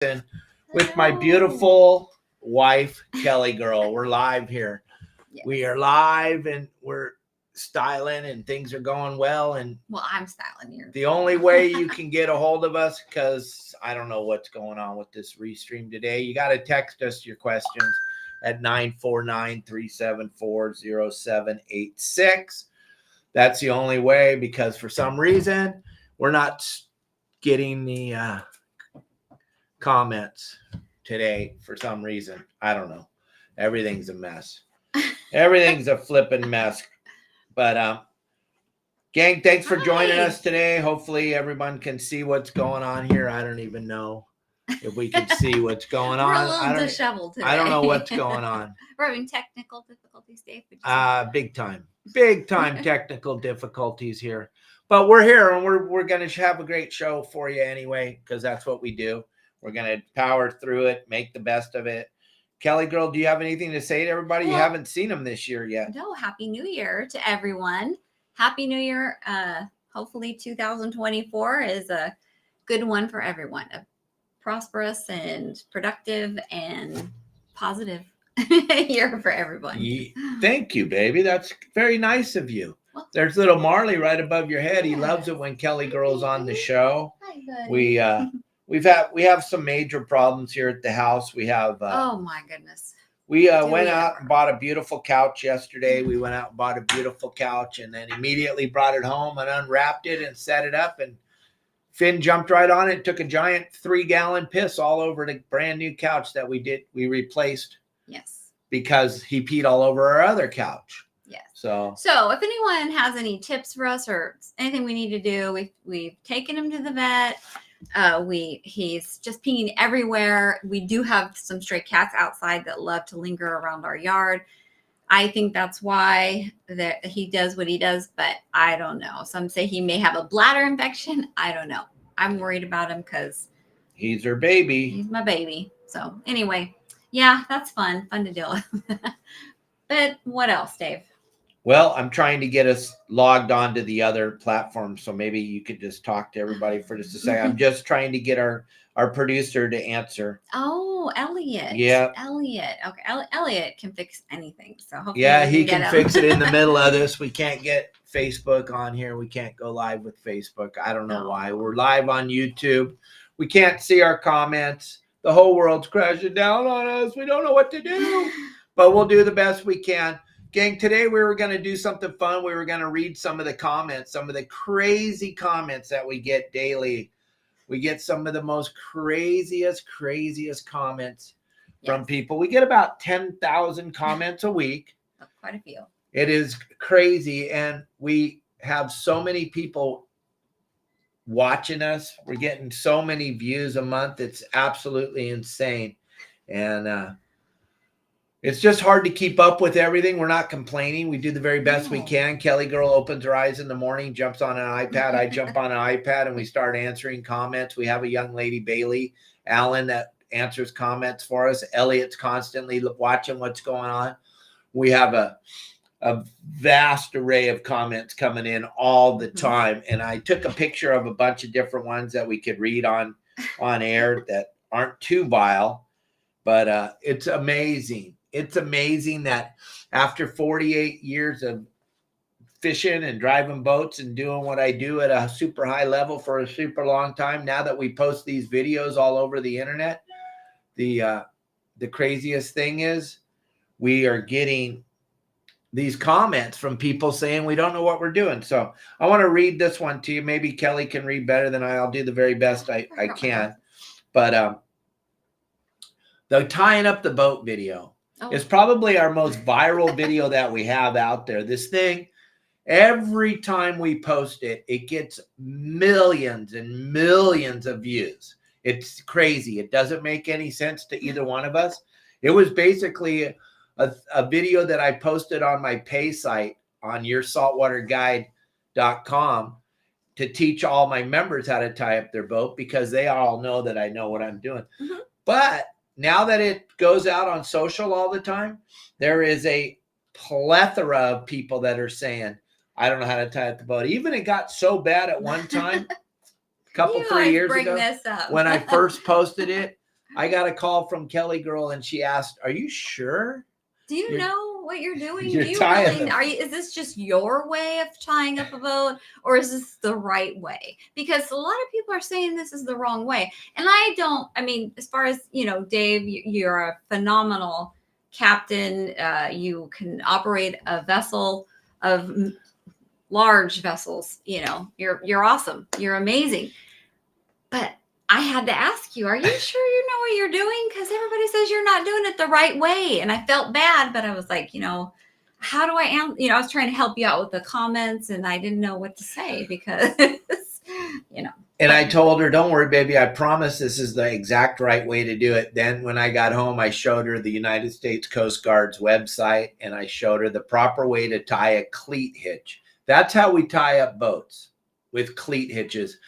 Hansen with my beautiful wife, Kelly Girl. We're live here. Yes. We are live and we're styling and things are going well. And well, I'm styling here. The only way you can get a hold of us, because I don't know what's going on with this restream today, you got to text us your questions at 949-374-0786. That's the only way, because for some reason we're not getting the comments today for some reason. I don't know. Everything's a mess. Everything's a flipping mess. But gang, thanks for joining us today. Hopefully everyone can see what's going on here. I don't even know if we can see what's going on. We're a little disheveled today. I don't know what's going on. We're having technical difficulties, Dave. Big time technical difficulties here. But we're here and we're going to have a great show for you anyway, because that's what we do. We're going to power through it, make the best of it. Kelly Girl, do you have anything to say to everybody? Well, you haven't seen them this year yet. No, Happy New Year to everyone. Happy New Year. Hopefully 2024 is a good one for everyone. A prosperous and productive and positive year for everyone. Thank you, baby. That's very nice of you. Well, there's little Marley right above your head. He loves it when Kelly Girl's on the show. Hi, buddy. We have some major problems here at the house. We have oh my goodness. We went out and bought a beautiful couch yesterday. We went out and bought a beautiful couch and then immediately brought it home and unwrapped it and set it up, and Finn jumped right on it, took a giant 3-gallon piss all over the brand new couch that we replaced. Yes. Because he peed all over our other couch. Yes. So if anyone has any tips for us or anything we need to do, we've taken him to the vet. He's just peeing everywhere. We do have some stray cats outside that love to linger around our yard. I think that's why that he does what he does, but I don't know. Some say he may have a bladder infection. I don't know. I'm worried about him because he's her baby. He's my baby. So anyway, yeah, that's fun to deal with. But what else, Dave? Well, I'm trying to get us logged on to the other platform, so maybe you could just talk to everybody for just a second. I'm just trying to get our producer to answer. Oh, Elliot. Yeah. Elliot. Okay. Elliot can fix anything. So hopefully he can fix it in the middle of this. We can't get Facebook on here. We can't go live with Facebook. I don't know why. We're live on YouTube. We can't see our comments. The whole world's crashing down on us. We don't know what to do, but we'll do the best we can. Gang, today we were going to do something fun. We were going to read some of the comments, some of the crazy comments that we get daily. We get some of the most craziest comments from people. We get about 10,000 comments a week. Quite a few. It is crazy. And we have so many people watching us. We're getting so many views a month. It's absolutely insane. And, it's just hard to keep up with everything. We're not complaining. We do the very best we can. Kelly Girl opens her eyes in the morning, jumps on an iPad. I jump on an iPad and we start answering comments. We have a young lady, Bailey Allen, that answers comments for us. Elliot's constantly watching what's going on. We have a vast array of comments coming in all the time. And I took a picture of a bunch of different ones that we could read on air that aren't too vile, but it's amazing. It's amazing that after 48 years of fishing and driving boats and doing what I do at a super high level for a super long time, now that we post these videos all over the internet, the craziest thing is we are getting these comments from people saying we don't know what we're doing. So I want to read this one to you. Maybe Kelly can read better than I'll do the very best I can. But the tying up the boat video. It's probably our most viral video that we have out there. This thing, every time we post it, it gets millions and millions of views. It's crazy. It doesn't make any sense to either one of us. It was basically a video that I posted on my pay site on yoursaltwaterguide.com to teach all my members how to tie up their boat, because they all know that I know what I'm doing. Mm-hmm. But now that it goes out on social all the time, there is a plethora of people that are saying, I don't know how to tie up the boat. Even it got so bad at one time, a couple, 3 years ago, when I first posted it, I got a call from Kelly girl and she asked, "Are you sure? Do you know what you're doing? You're Do you tying really, is this just your way of tying up a boat, or is this the right way? Because a lot of people are saying this is the wrong way. And I mean, as far as, Dave, you're a phenomenal captain. You can operate a vessel of large vessels. You're awesome. You're amazing. But I had to ask you, are you sure you know what you're doing? Because everybody says you're not doing it the right way. And I felt bad, but I was like, how do I answer? I was trying to help you out with the comments and I didn't know what to say because, And I told her, "Don't worry, baby. I promise this is the exact right way to do it." Then when I got home, I showed her the United States Coast Guard's website and I showed her the proper way to tie a cleat hitch. That's how we tie up boats, with cleat hitches.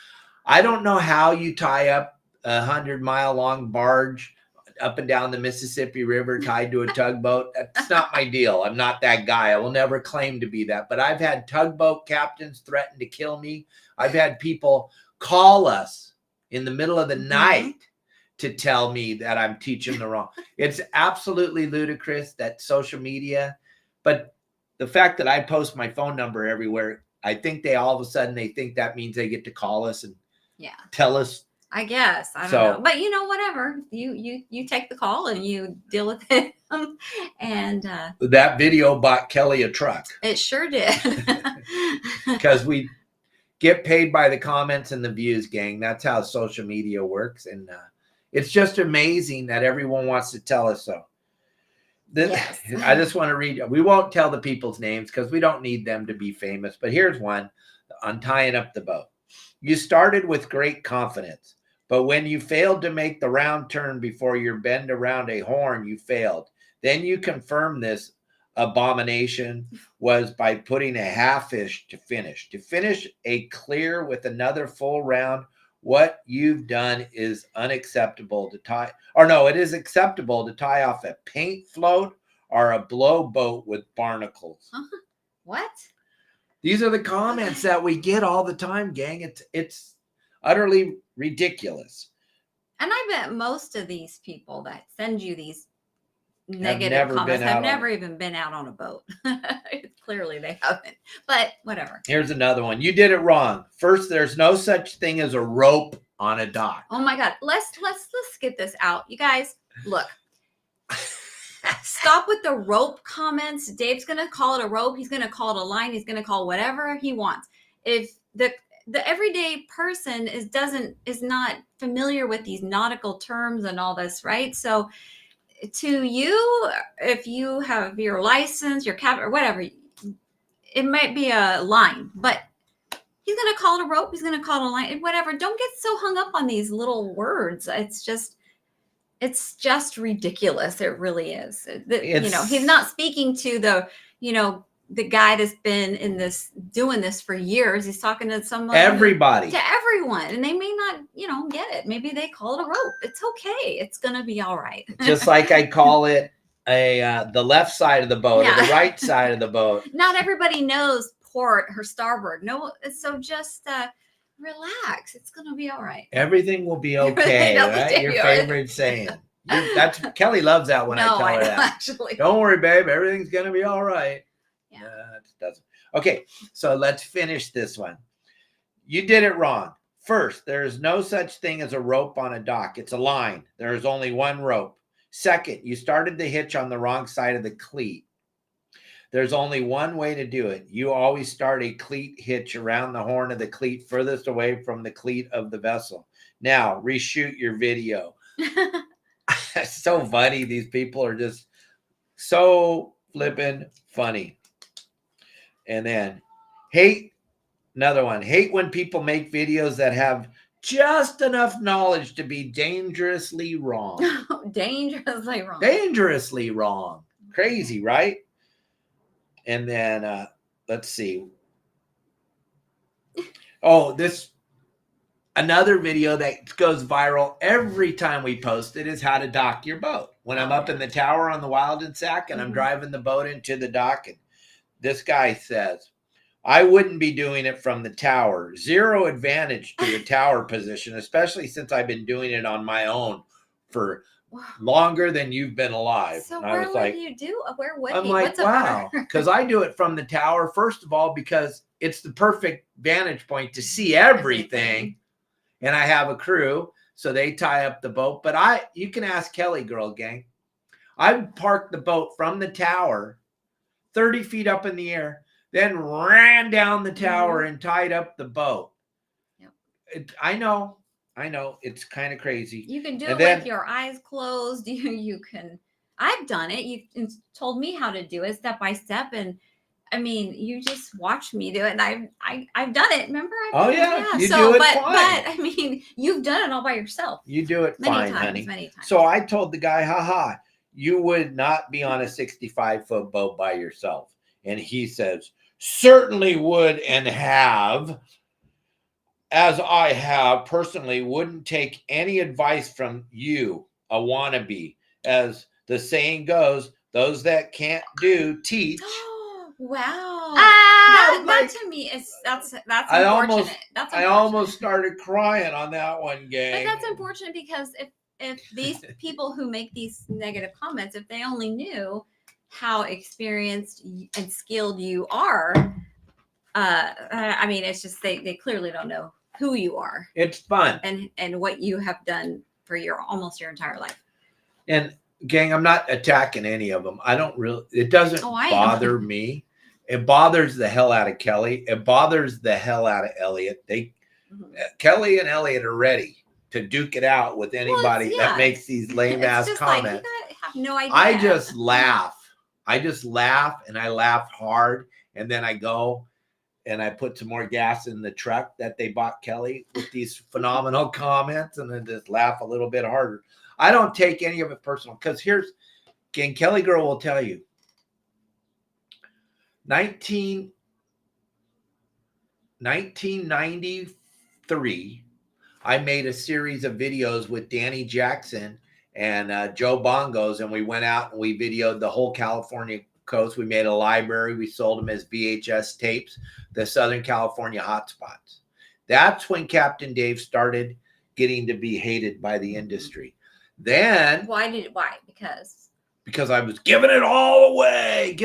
I don't know how you tie up a 100-mile-long barge up and down the Mississippi River tied to a tugboat. That's not my deal. I'm not that guy. I will never claim to be that. But I've had tugboat captains threaten to kill me. I've had people call us in the middle of the night to tell me that I'm teaching the wrong. It's absolutely ludicrous, that social media. But the fact that I post my phone number everywhere, I think all of a sudden they think that means they get to call us and tell us. I guess. I don't know. But whatever. You take the call and you deal with it. And that video bought Kelly a truck. It sure did. Because we get paid by the comments and the views, gang. That's how social media works. And it's just amazing that everyone wants to tell us so. Yes. I just want to read. We won't tell the people's names because we don't need them to be famous. But here's one on tying up the boat. You started with great confidence, but when you failed to make the round turn before you bend around a horn, you failed. Then you confirmed this abomination was by putting a half fish to finish. To finish a clear with another full round, what you've done is unacceptable to tie. Or no, it is acceptable to tie off a paint float or a blow boat with barnacles. What? These are the comments that we get all the time, gang. It's utterly ridiculous. And I bet most of these people that send you these negative comments have never even been out on a boat. Clearly they haven't. But whatever. Here's another one. You did it wrong. First, there's no such thing as a rope on a dock. Oh my God. Let's get this out. You guys, look. Stop with the rope comments. Dave's going to call it a rope. He's going to call it a line. He's going to call whatever he wants. If the everyday person is not familiar with these nautical terms and all this, right? So to you, if you have your license, your captain or whatever, it might be a line, but he's going to call it a rope. He's going to call it a line, whatever. Don't get so hung up on these little words. It's just ridiculous. It really is. He's not speaking to the guy that's been doing this for years. He's talking to someone, to everyone, and they may not, get it. Maybe they call it a rope. It's okay. It's going to be all right. Just like I call it the left side of the boat or the right side of the boat. Not everybody knows port or starboard. No. So just, relax. It's going to be all right. Everything will be okay. Right? Your favorite saying. That's Kelly loves that when I tell her that. Actually. Don't worry, babe. Everything's going to be all right. Yeah. It doesn't. Okay. So let's finish this one. You did it wrong. First, there is no such thing as a rope on a dock. It's a line. There is only one rope. Second, you started the hitch on the wrong side of the cleat. There's only one way to do it. You always start a cleat hitch around the horn of the cleat furthest away from the cleat of the vessel. Now, reshoot your video. It's so funny. These people are just so flippin' funny. And then another one. Hate when people make videos that have just enough knowledge to be dangerously wrong. Dangerously wrong. Dangerously wrong. Crazy, right? And then let's see. Oh, another video that goes viral every time we post it is how to dock your boat. When I'm up in the tower on the Wild and Sack and I'm driving the boat into the dock, and this guy says, I wouldn't be doing it from the tower. Zero advantage to the tower position, especially since I've been doing it on my own for Wow. longer than you've been alive. So And I where was would like, you do? Where would I'm he? like, What's a wow, better? because I do it from the tower, first of all, because it's the perfect vantage point to see everything. And I have a crew, so they tie up the boat. But you can ask Kelly, girl gang. I parked the boat from the tower 30 feet up in the air, then ran down the tower and tied up the boat. Yep. I know. It's kind of crazy. You can do it with your eyes closed. You can. I've done it. You told me how to do it step by step, and I mean, you just watched me do it, and I've done it. Remember? You do it fine. But I mean, you've done it all by yourself. You do it fine, honey. Many times. So I told the guy, haha, you would not be on a 65-foot boat by yourself. And he says, certainly would and have, as I have personally, wouldn't take any advice from you, a wannabe. As the saying goes, those that can't do, teach. Wow. That to me is that's unfortunate. I almost started crying on that one, gang. But that's unfortunate because if these people who make these negative comments, if they only knew how experienced and skilled you are, I mean, it's just they clearly don't know who you are. It's fun and what you have done for almost your entire life. And gang, I'm not attacking any of them. I don't really. It doesn't bother me. It bothers the hell out of Kelly. It bothers the hell out of Elliot. Kelly and Elliot are ready to duke it out with anybody that makes these lame ass comments. Like, you have no idea. I just laugh. And I laugh hard. And then I go and I put some more gas in the truck that they bought Kelly with these phenomenal comments, and then just laugh a little bit harder. I don't take any of it personal, because Kelly girl will tell you, 1993, I made a series of videos with Danny Jackson and Joe Bongos, and we went out and we videoed the whole California coast. We made a library. We sold them as VHS tapes, the Southern California hotspots. That's when Captain Dave started getting to be hated by the industry. Then why? Because I was giving it all away.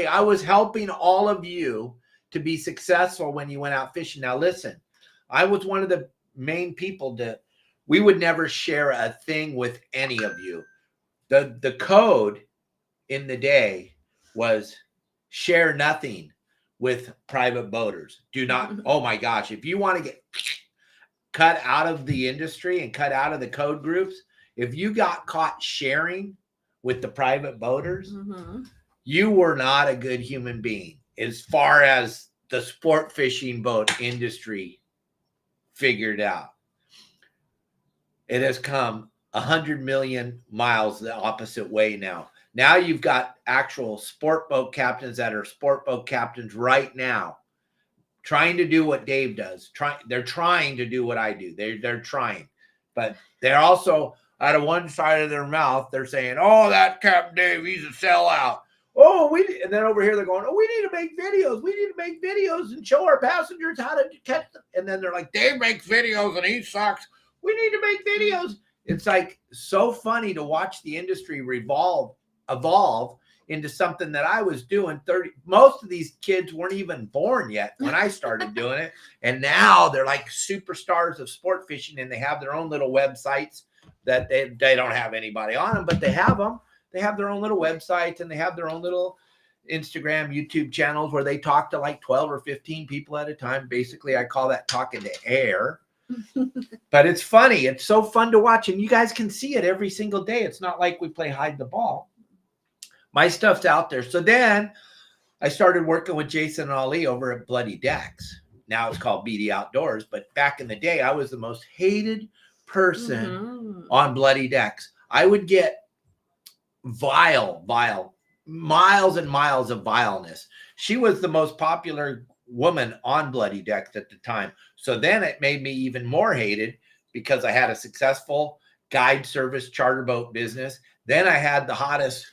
I was helping all of you to be successful when you went out fishing. Now listen, I was one of the main people we would never share a thing with any of you. The code in the day was share nothing with private boaters. Do not, oh my gosh, if you want to get cut out of the industry and cut out of the code groups, if you got caught sharing with the private boaters, you were not a good human being as far as the sport fishing boat industry figured out. It has come 100 million miles the opposite way now. Now you've got actual sport boat captains that are sport boat captains right now, trying to do what Dave does. They're trying to do what I do. They're trying, but they're also, out of one side of their mouth, they're saying, "Oh, that Captain Dave, he's a sellout." And then over here they're going, "Oh, we need to make videos. We need to make videos and show our passengers how to catch them." And then they're like, "Dave makes videos and he sucks. We need to make videos." It's like so funny to watch the industry evolve into something that I was doing. Most of these kids weren't even born yet when I started doing it. And now they're like superstars of sport fishing, and they have their own little websites that they don't have anybody on them, but they have them. They have their own little websites, and they have their own little Instagram, YouTube channels where they talk to like 12 or 15 people at a time. Basically, I call that talking to air. But it's funny. It's so fun to watch, and you guys can see it every single day. It's not like we play hide the ball. My stuff's out there. So then I started working with Jason and Ali over at Bloody Decks. Now it's called BD Outdoors, but back in the day, I was the most hated person on Bloody Decks. I would get vile, miles and miles of vileness. She was the most popular woman on Bloody Decks at the time. So then it made me even more hated because I had a successful guide service charter boat business. Then I had the hottest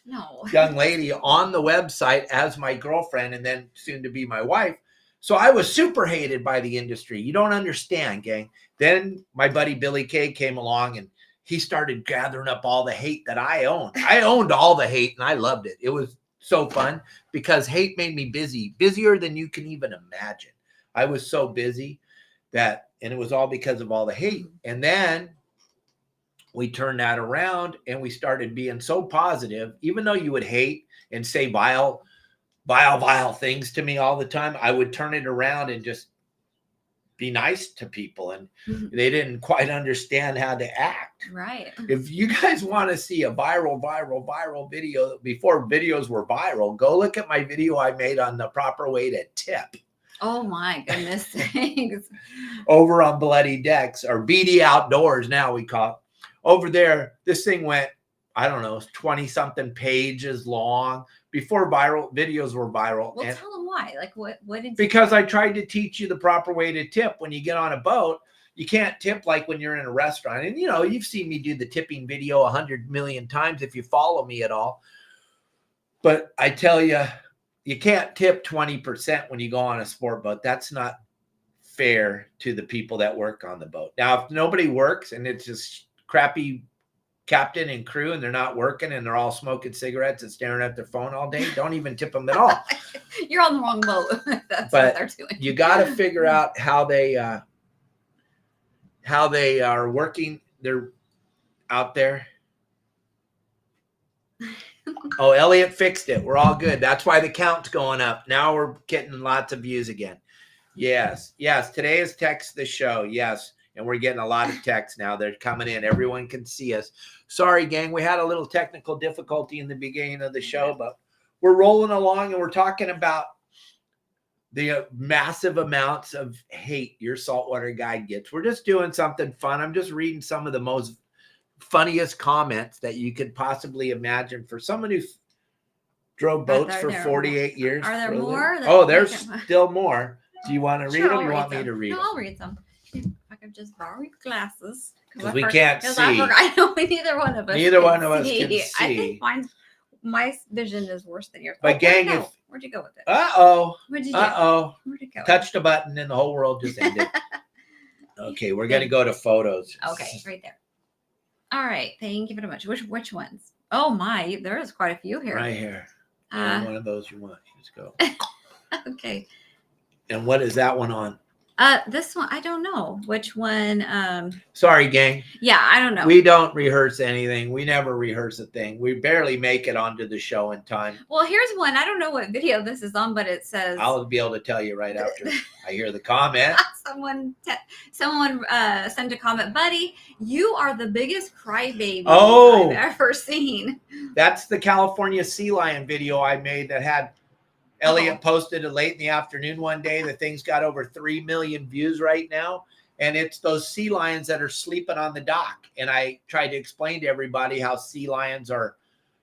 young lady on the website as my girlfriend, and then soon to be my wife. So I was super hated by the industry. You don't understand, gang. Then my buddy Billy Kay came along, and he started gathering up all the hate that I owned. I owned all the hate and I loved it. It was so fun because hate made me busier than you can even imagine. I was so busy and it was all because of all the hate. And then we turned that around and we started being so positive. Even though you would hate and say vile things to me all the time, I would turn it around and just be nice to people. And they didn't quite understand how to act. Right. If you guys want to see a viral video, before videos were viral, go look at my video I made on the proper way to tip. Oh my goodness. Thanks. Over on Bloody Decks, or BD Outdoors now we call it. Over there, this thing went, I don't know, 20 something pages long before videos were viral. Well, tell them why. Like what did because I tried to teach you the proper way to tip. When you get on a boat, you can't tip like when you're in a restaurant. And you've seen me do the tipping video 100 million times if you follow me at all. But I tell you, you can't tip 20% when you go on a sport boat. That's not fair to the people that work on the boat. Now, if nobody works and it's just crappy captain and crew and they're not working and they're all smoking cigarettes and staring at their phone all day, don't even tip them at all. You're on the wrong boat. That's but what they're doing. You got to figure out how they are working. They're out there. Oh, Elliot fixed it. We're all good. That's why the count's going up. Now we're getting lots of views again. Yes. Today is Text the Show. Yes. And we're getting a lot of texts now. They're coming in. Everyone can see us. Sorry, gang. We had a little technical difficulty in the beginning of the show, but we're rolling along and we're talking about the massive amounts of hate your saltwater guide gets. We're just doing something fun. I'm just reading some of the most funniest comments that you could possibly imagine for someone who drove boats for 48 years. Are there more? Oh, there's still more. Do you want to read them? Or you want me to read them? No, I'll read them. If I could just borrow your glasses. Because we can't see. I know neither one of us can see. I think my vision is worse than yours. But gang, where'd you go with it? Where'd you go? Touched a button and the whole world just ended. Okay, we're going to go to photos. Okay, right there. All right, thank you very much. Which ones? Oh my, there is quite a few here. Right here. One of those you want. Let's go. Okay. And what is that one on? This one, I don't know which one. Sorry, gang. Yeah, I don't know. We don't rehearse anything. We never rehearse a thing. We barely make it onto the show in time. Well, here's one. I don't know what video this is on, but it says. I'll be able to tell you right after I hear the comment. Someone sent a comment, buddy. You are the biggest crybaby I've ever seen. That's the California sea lion video I made that had. Elliot posted it late in the afternoon one day. The thing's got over 3 million views right now. And it's those sea lions that are sleeping on the dock. And I tried to explain to everybody how sea lions are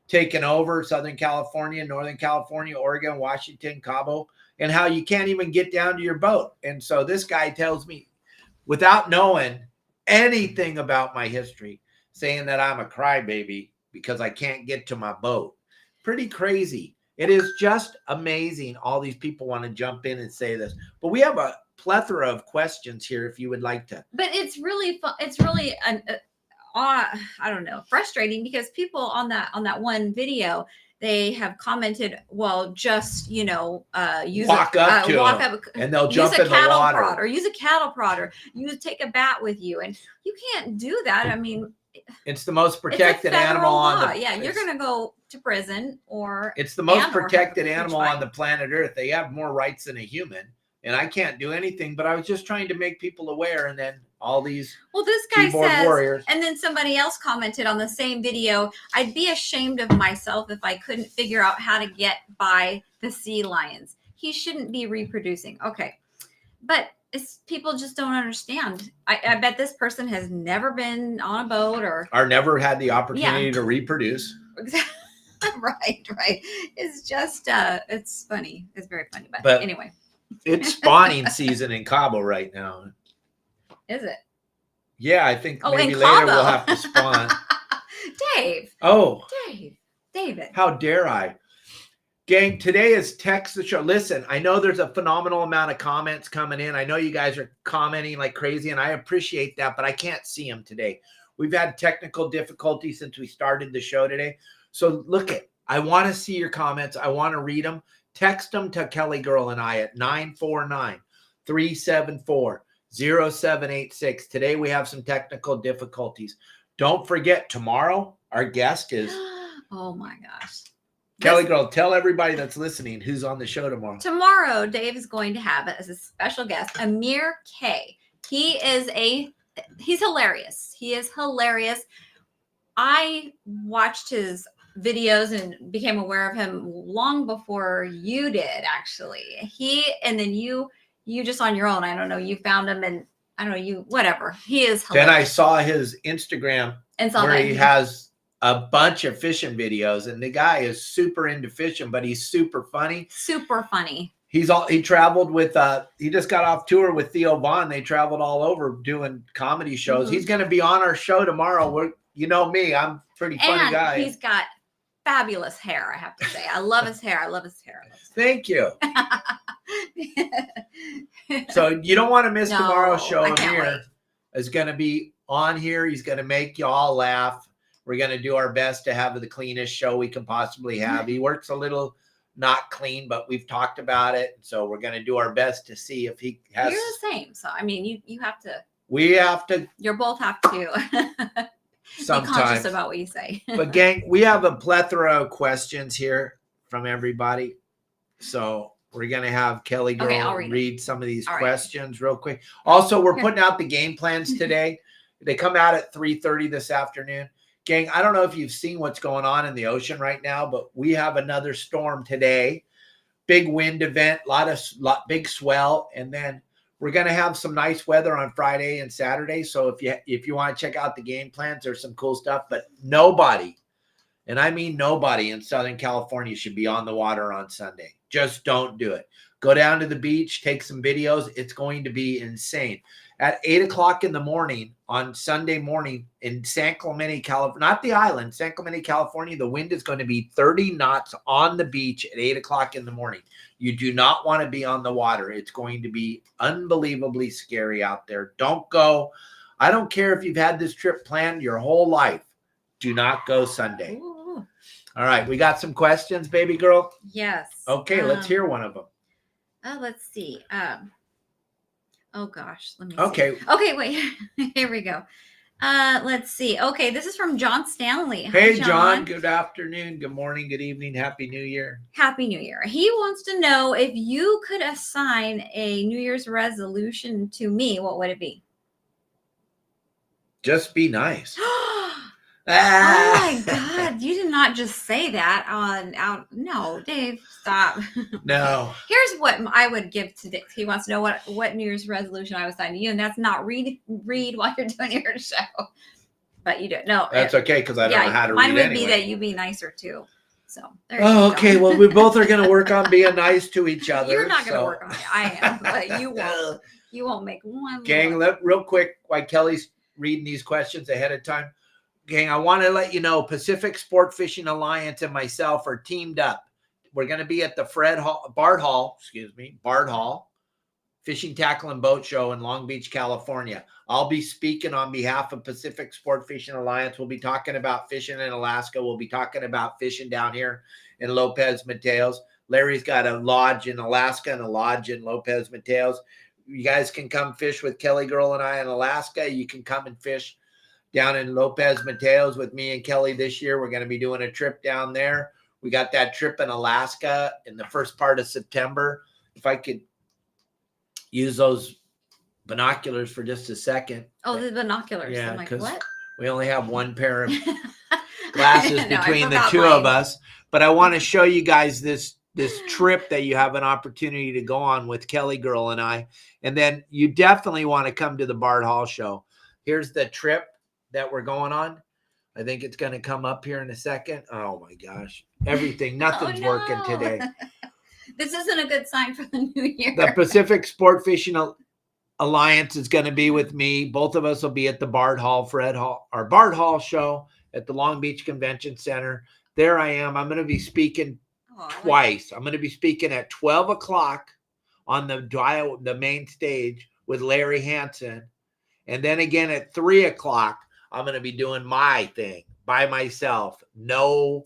taking over Southern California, Northern California, Oregon, Washington, Cabo, and how you can't even get down to your boat. And so this guy tells me, without knowing anything about my history, saying that I'm a crybaby because I can't get to my boat. Pretty crazy. It is just amazing. All these people want to jump in and say this, but we have a plethora of questions here if you would like to. But it's really fun. It's really I don't know, frustrating because people on that one video, they have commented, well, just walk up and they'll jump in the water, or use a cattle prod, or take a bat with you, and you can't do that. I mean, it's the most protected animal on the you're gonna go to prison, or it's the most protected animal on the planet Earth. They have more rights than a human, and I can't do anything. But I was just trying to make people aware, and then all these this guy says, warriors. And then somebody else commented on the same video, I'd be ashamed of myself if I couldn't figure out how to get by the sea lions. He shouldn't be reproducing. Okay, but people just don't understand. I bet this person has never been on a boat or never had the opportunity to reproduce. Exactly. Right. It's just it's funny. It's very funny. But anyway, it's spawning season in Cabo right now. Is it? Yeah, I think maybe later we'll have to spawn. Dave. Oh, David. How dare I? Gang, today is Text the Show. Listen, I know there's a phenomenal amount of comments coming in. I know you guys are commenting like crazy, and I appreciate that, but I can't see them today. We've had technical difficulties since we started the show today. So look at, I want to see your comments. I want to read them. Text them to Kelly Girl and I at 949-374-0786. Today we have some technical difficulties. Don't forget, tomorrow our guest is oh my gosh. Kelly Girl, tell everybody that's listening who's on the show tomorrow. Tomorrow, Dave is going to have as a special guest Amir K. He's hilarious. He is hilarious. I watched his videos and became aware of him long before you did, actually. And then you just on your own. I don't know. You found him and I don't know, whatever. He is hilarious. Then I saw his Instagram and saw where that he has a bunch of fishing videos, and the guy is super into fishing, but he's super funny. Super funny. He traveled with he just got off tour with Theo Vaughn. They traveled all over doing comedy shows. He's going to be on our show tomorrow. You know me, I'm a pretty funny guy. He's got fabulous hair, I have to say. I love his hair. Thank you. So you don't want to miss tomorrow's show. Amir is going to be on here. He's going to make you all laugh. We're going to do our best to have the cleanest show we can possibly have. He works a little not clean, but we've talked about it. So we're going to do our best to see if he has. You're the same. So, I mean, you have to. We have to. You both have to be conscious about what you say. But gang, we have a plethora of questions here from everybody. So we're going to have Kelly Girl read some of these questions real quick. Also, we're putting out the game plans today. They come out at 3:30 this afternoon. Gang, I don't know if you've seen what's going on in the ocean right now, but we have another storm today. Big wind event, big swell, and then we're going to have some nice weather on Friday and Saturday. So if you want to check out the game plans, there's some cool stuff. But nobody, and I mean nobody in Southern California should be on the water on Sunday. Just don't do it. Go down to the beach, take some videos. It's going to be insane. At 8 o'clock in the morning on Sunday morning in San Clemente, California, not the island, San Clemente, California, the wind is going to be 30 knots on the beach at 8 o'clock in the morning. You do not want to be on the water. It's going to be unbelievably scary out there. Don't go. I don't care if you've had this trip planned your whole life. Do not go Sunday. Ooh. All right. We got some questions, baby girl? Yes. Okay. Let's hear one of them. Let's see. Oh gosh, let me see. Okay, wait. Here we go. Let's see. Okay, this is from John Stanley. Hey, John. Good afternoon, good morning, good evening. Happy New Year. Happy New Year. He wants to know if you could assign a New Year's resolution to me, what would it be? Just be nice. Oh my God, you did not just say that out. No, Dave, stop. No. Here's what I would give to Dick. He wants to know what New Year's resolution I would sign to you, and that's not read while you're doing your show. But you do. No. That's okay, because I don't know how to read anyway. Mine would be that you be nicer too. So there you go. Okay, well, we both are going to work on being nice to each other. You're not going to work on it. I am, but you won't. You won't make one. Gang, real quick, while Kelly's reading these questions ahead of time. Gang, I want to let you know Pacific Sport Fishing Alliance and myself are teamed up. We're going to be at the Bard Hall Fishing, Tackle, and Boat Show in Long Beach, California. I'll be speaking on behalf of Pacific Sport Fishing Alliance. We'll be talking about fishing in Alaska. We'll be talking about fishing down here in Lopez Mateos. Larry's got a lodge in Alaska and a lodge in Lopez Mateos. You guys can come fish with Kelly Girl and I in Alaska. You can come and fish down in Lopez Mateos with me and Kelly this year. We're going to be doing a trip down there. We got that trip in Alaska in the first part of September. If I could use those binoculars for just a second. Oh, the binoculars. Yeah, I'm like, what? We only have one pair of glasses between the two of us. But I want to show you guys this trip that you have an opportunity to go on with Kelly Girl and I. And then you definitely want to come to the Bard Hall show. Here's the trip that we're going on. I think it's going to come up here in a second. Oh my gosh. Nothing's working today. This isn't a good sign for the new year. The Pacific Sport Fishing Alliance is going to be with me. Both of us will be at the Bard Hall show at the Long Beach Convention Center. There I am. I'm going to be speaking twice. I'm going to be speaking at 12 o'clock on the main stage with Larry Hansen. And then again at 3 o'clock, I'm going to be doing my thing by myself. No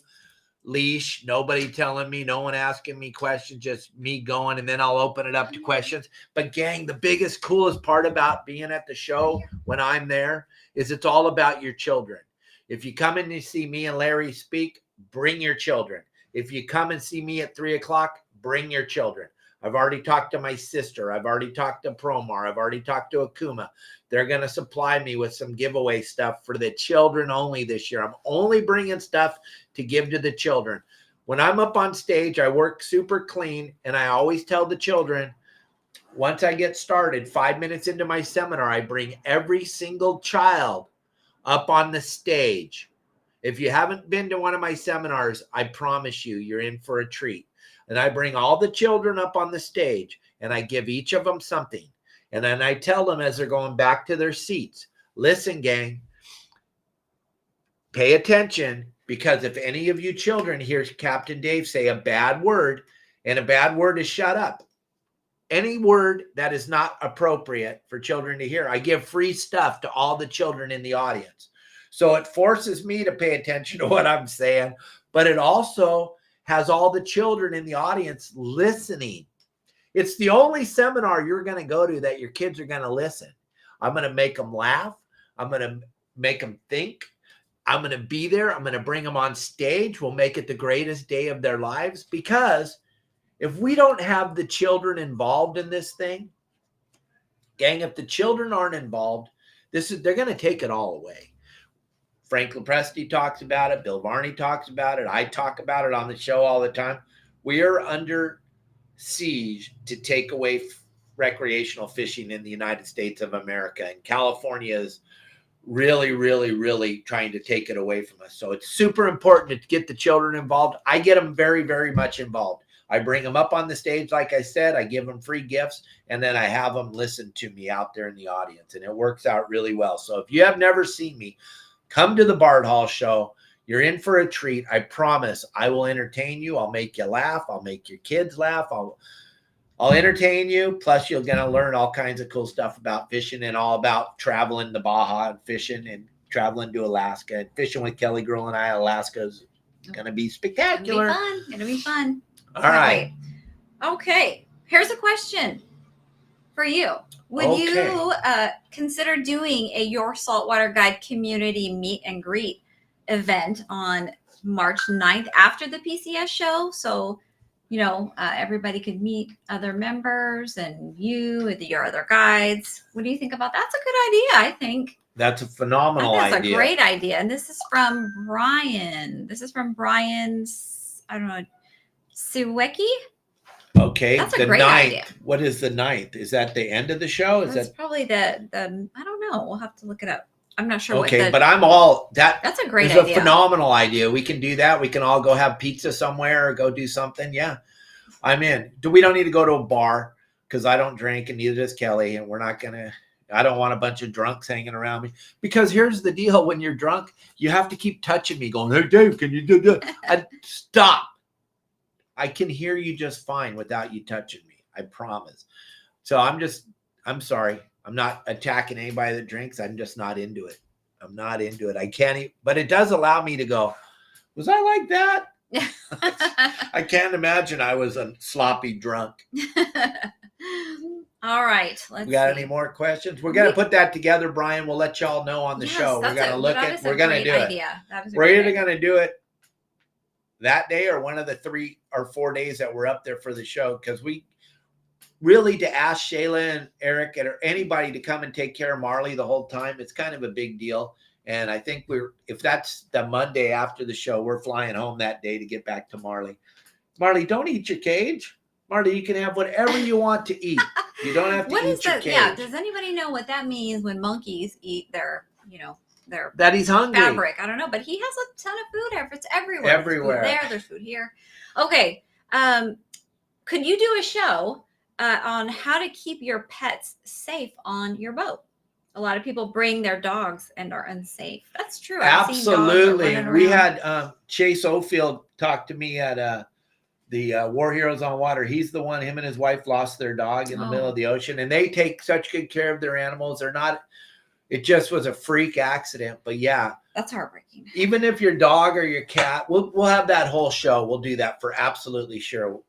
leash, nobody telling me, no one asking me questions, just me going, and then I'll open it up to questions. But gang, the biggest, coolest part about being at the show when I'm there is it's all about your children. If you come in to see me and Larry speak, bring your children. If you come and see me at 3 o'clock, bring your children. I've already talked to my sister. I've already talked to Promar. I've already talked to Akuma. They're going to supply me with some giveaway stuff for the children only this year. I'm only bringing stuff to give to the children. When I'm up on stage, I work super clean, and I always tell the children, once I get started, 5 minutes into my seminar, I bring every single child up on the stage. If you haven't been to one of my seminars, I promise you, you're in for a treat. And I bring all the children up on the stage, and I give each of them something. And then I tell them as they're going back to their seats, listen, gang, pay attention, because if any of you children hear Captain Dave say a bad word, and a bad word is shut up, any word that is not appropriate for children to hear, I give free stuff to all the children in the audience. So it forces me to pay attention to what I'm saying, but it also has all the children in the audience listening. It's the only seminar you're going to go to that your kids are going to listen. I'm going to make them laugh. I'm going to make them think. I'm going to be there. I'm going to bring them on stage. We'll make it the greatest day of their lives, because if we don't have the children involved in this thing, gang, if the children aren't involved, they're going to take it all away. Frank Lepresti talks about it. Bill Varney talks about it. I talk about it on the show all the time. We are under siege to take away recreational fishing in the United States of America. And California is really, really, really trying to take it away from us. So it's super important to get the children involved. I get them very, very much involved. I bring them up on the stage, like I said. I give them free gifts, and then I have them listen to me out there in the audience, and it works out really well. So if you have never seen me, come to the Bard Hall show. You're in for a treat. I promise I will entertain you. I'll make you laugh. I'll make your kids laugh. I'll entertain you. Plus, you're going to learn all kinds of cool stuff about fishing and all about traveling to Baja and fishing and traveling to Alaska. And fishing with Kelly Girl and I, Alaska is going to be spectacular. It's going to be fun. All right. Okay. Here's a question for you. Would you consider doing a Your Saltwater Guide community meet and greet event on March 9th after the PCS show? So, everybody could meet other members and you and your other guides. What do you think about that? That's a good idea, I think. That's a phenomenal idea. That's a great idea. And this is from Brian. This is from Brian's, I don't know, Siwecki? Okay, that's a the great 9th. Idea. What is the 9th? Is that the end of the show? That's probably the I don't know. We'll have to look it up. I'm not sure. Okay, but I'm all that. That's a great idea. It's a phenomenal idea. We can do that. We can all go have pizza somewhere or go do something. Yeah, I'm in. We don't need to go to a bar, because I don't drink and neither does Kelly, and we're not gonna. I don't want a bunch of drunks hanging around me, because here's the deal: when you're drunk, you have to keep touching me, going, "Hey, Dave, can you do that?" Stop. I can hear you just fine without you touching me. I promise. So I'm sorry. I'm not attacking anybody that drinks. I'm just not into it. I'm not into it. I can't, but it does allow me to go, was I like that? I can't imagine I was a sloppy drunk. All right. We got any more questions? We're going to put that together, Brian. We'll let y'all know on the show. We're going to look at, we're going to do it. We're either going to do it that day or one of the 3 or 4 days that we're up there for the show, because we really, to ask Shayla and Eric or anybody to come and take care of Marley the whole time, it's kind of a big deal. And I think if that's the Monday after the show, we're flying home that day to get back to Marley. Marley, don't eat your cage. Marley, you can have whatever you want to eat. You don't have to eat your cage. Yeah, does anybody know what that means when monkeys eat their that he's hungry fabric? I don't know, but he has a ton of food there. It's everywhere. Everywhere. There's food there, there's food here. Okay. Could you do a show on how to keep your pets safe on your boat? A lot of people bring their dogs and are unsafe. That's true. Absolutely. We had Chase Ofield talk to me at the War Heroes on Water. He's the one, him and his wife lost their dog in the middle of the ocean, and they take such good care of their animals. It just was a freak accident. But yeah, That's heartbreaking. even if your dog or your cat, we'll have that whole show. We'll do that for absolutely sure,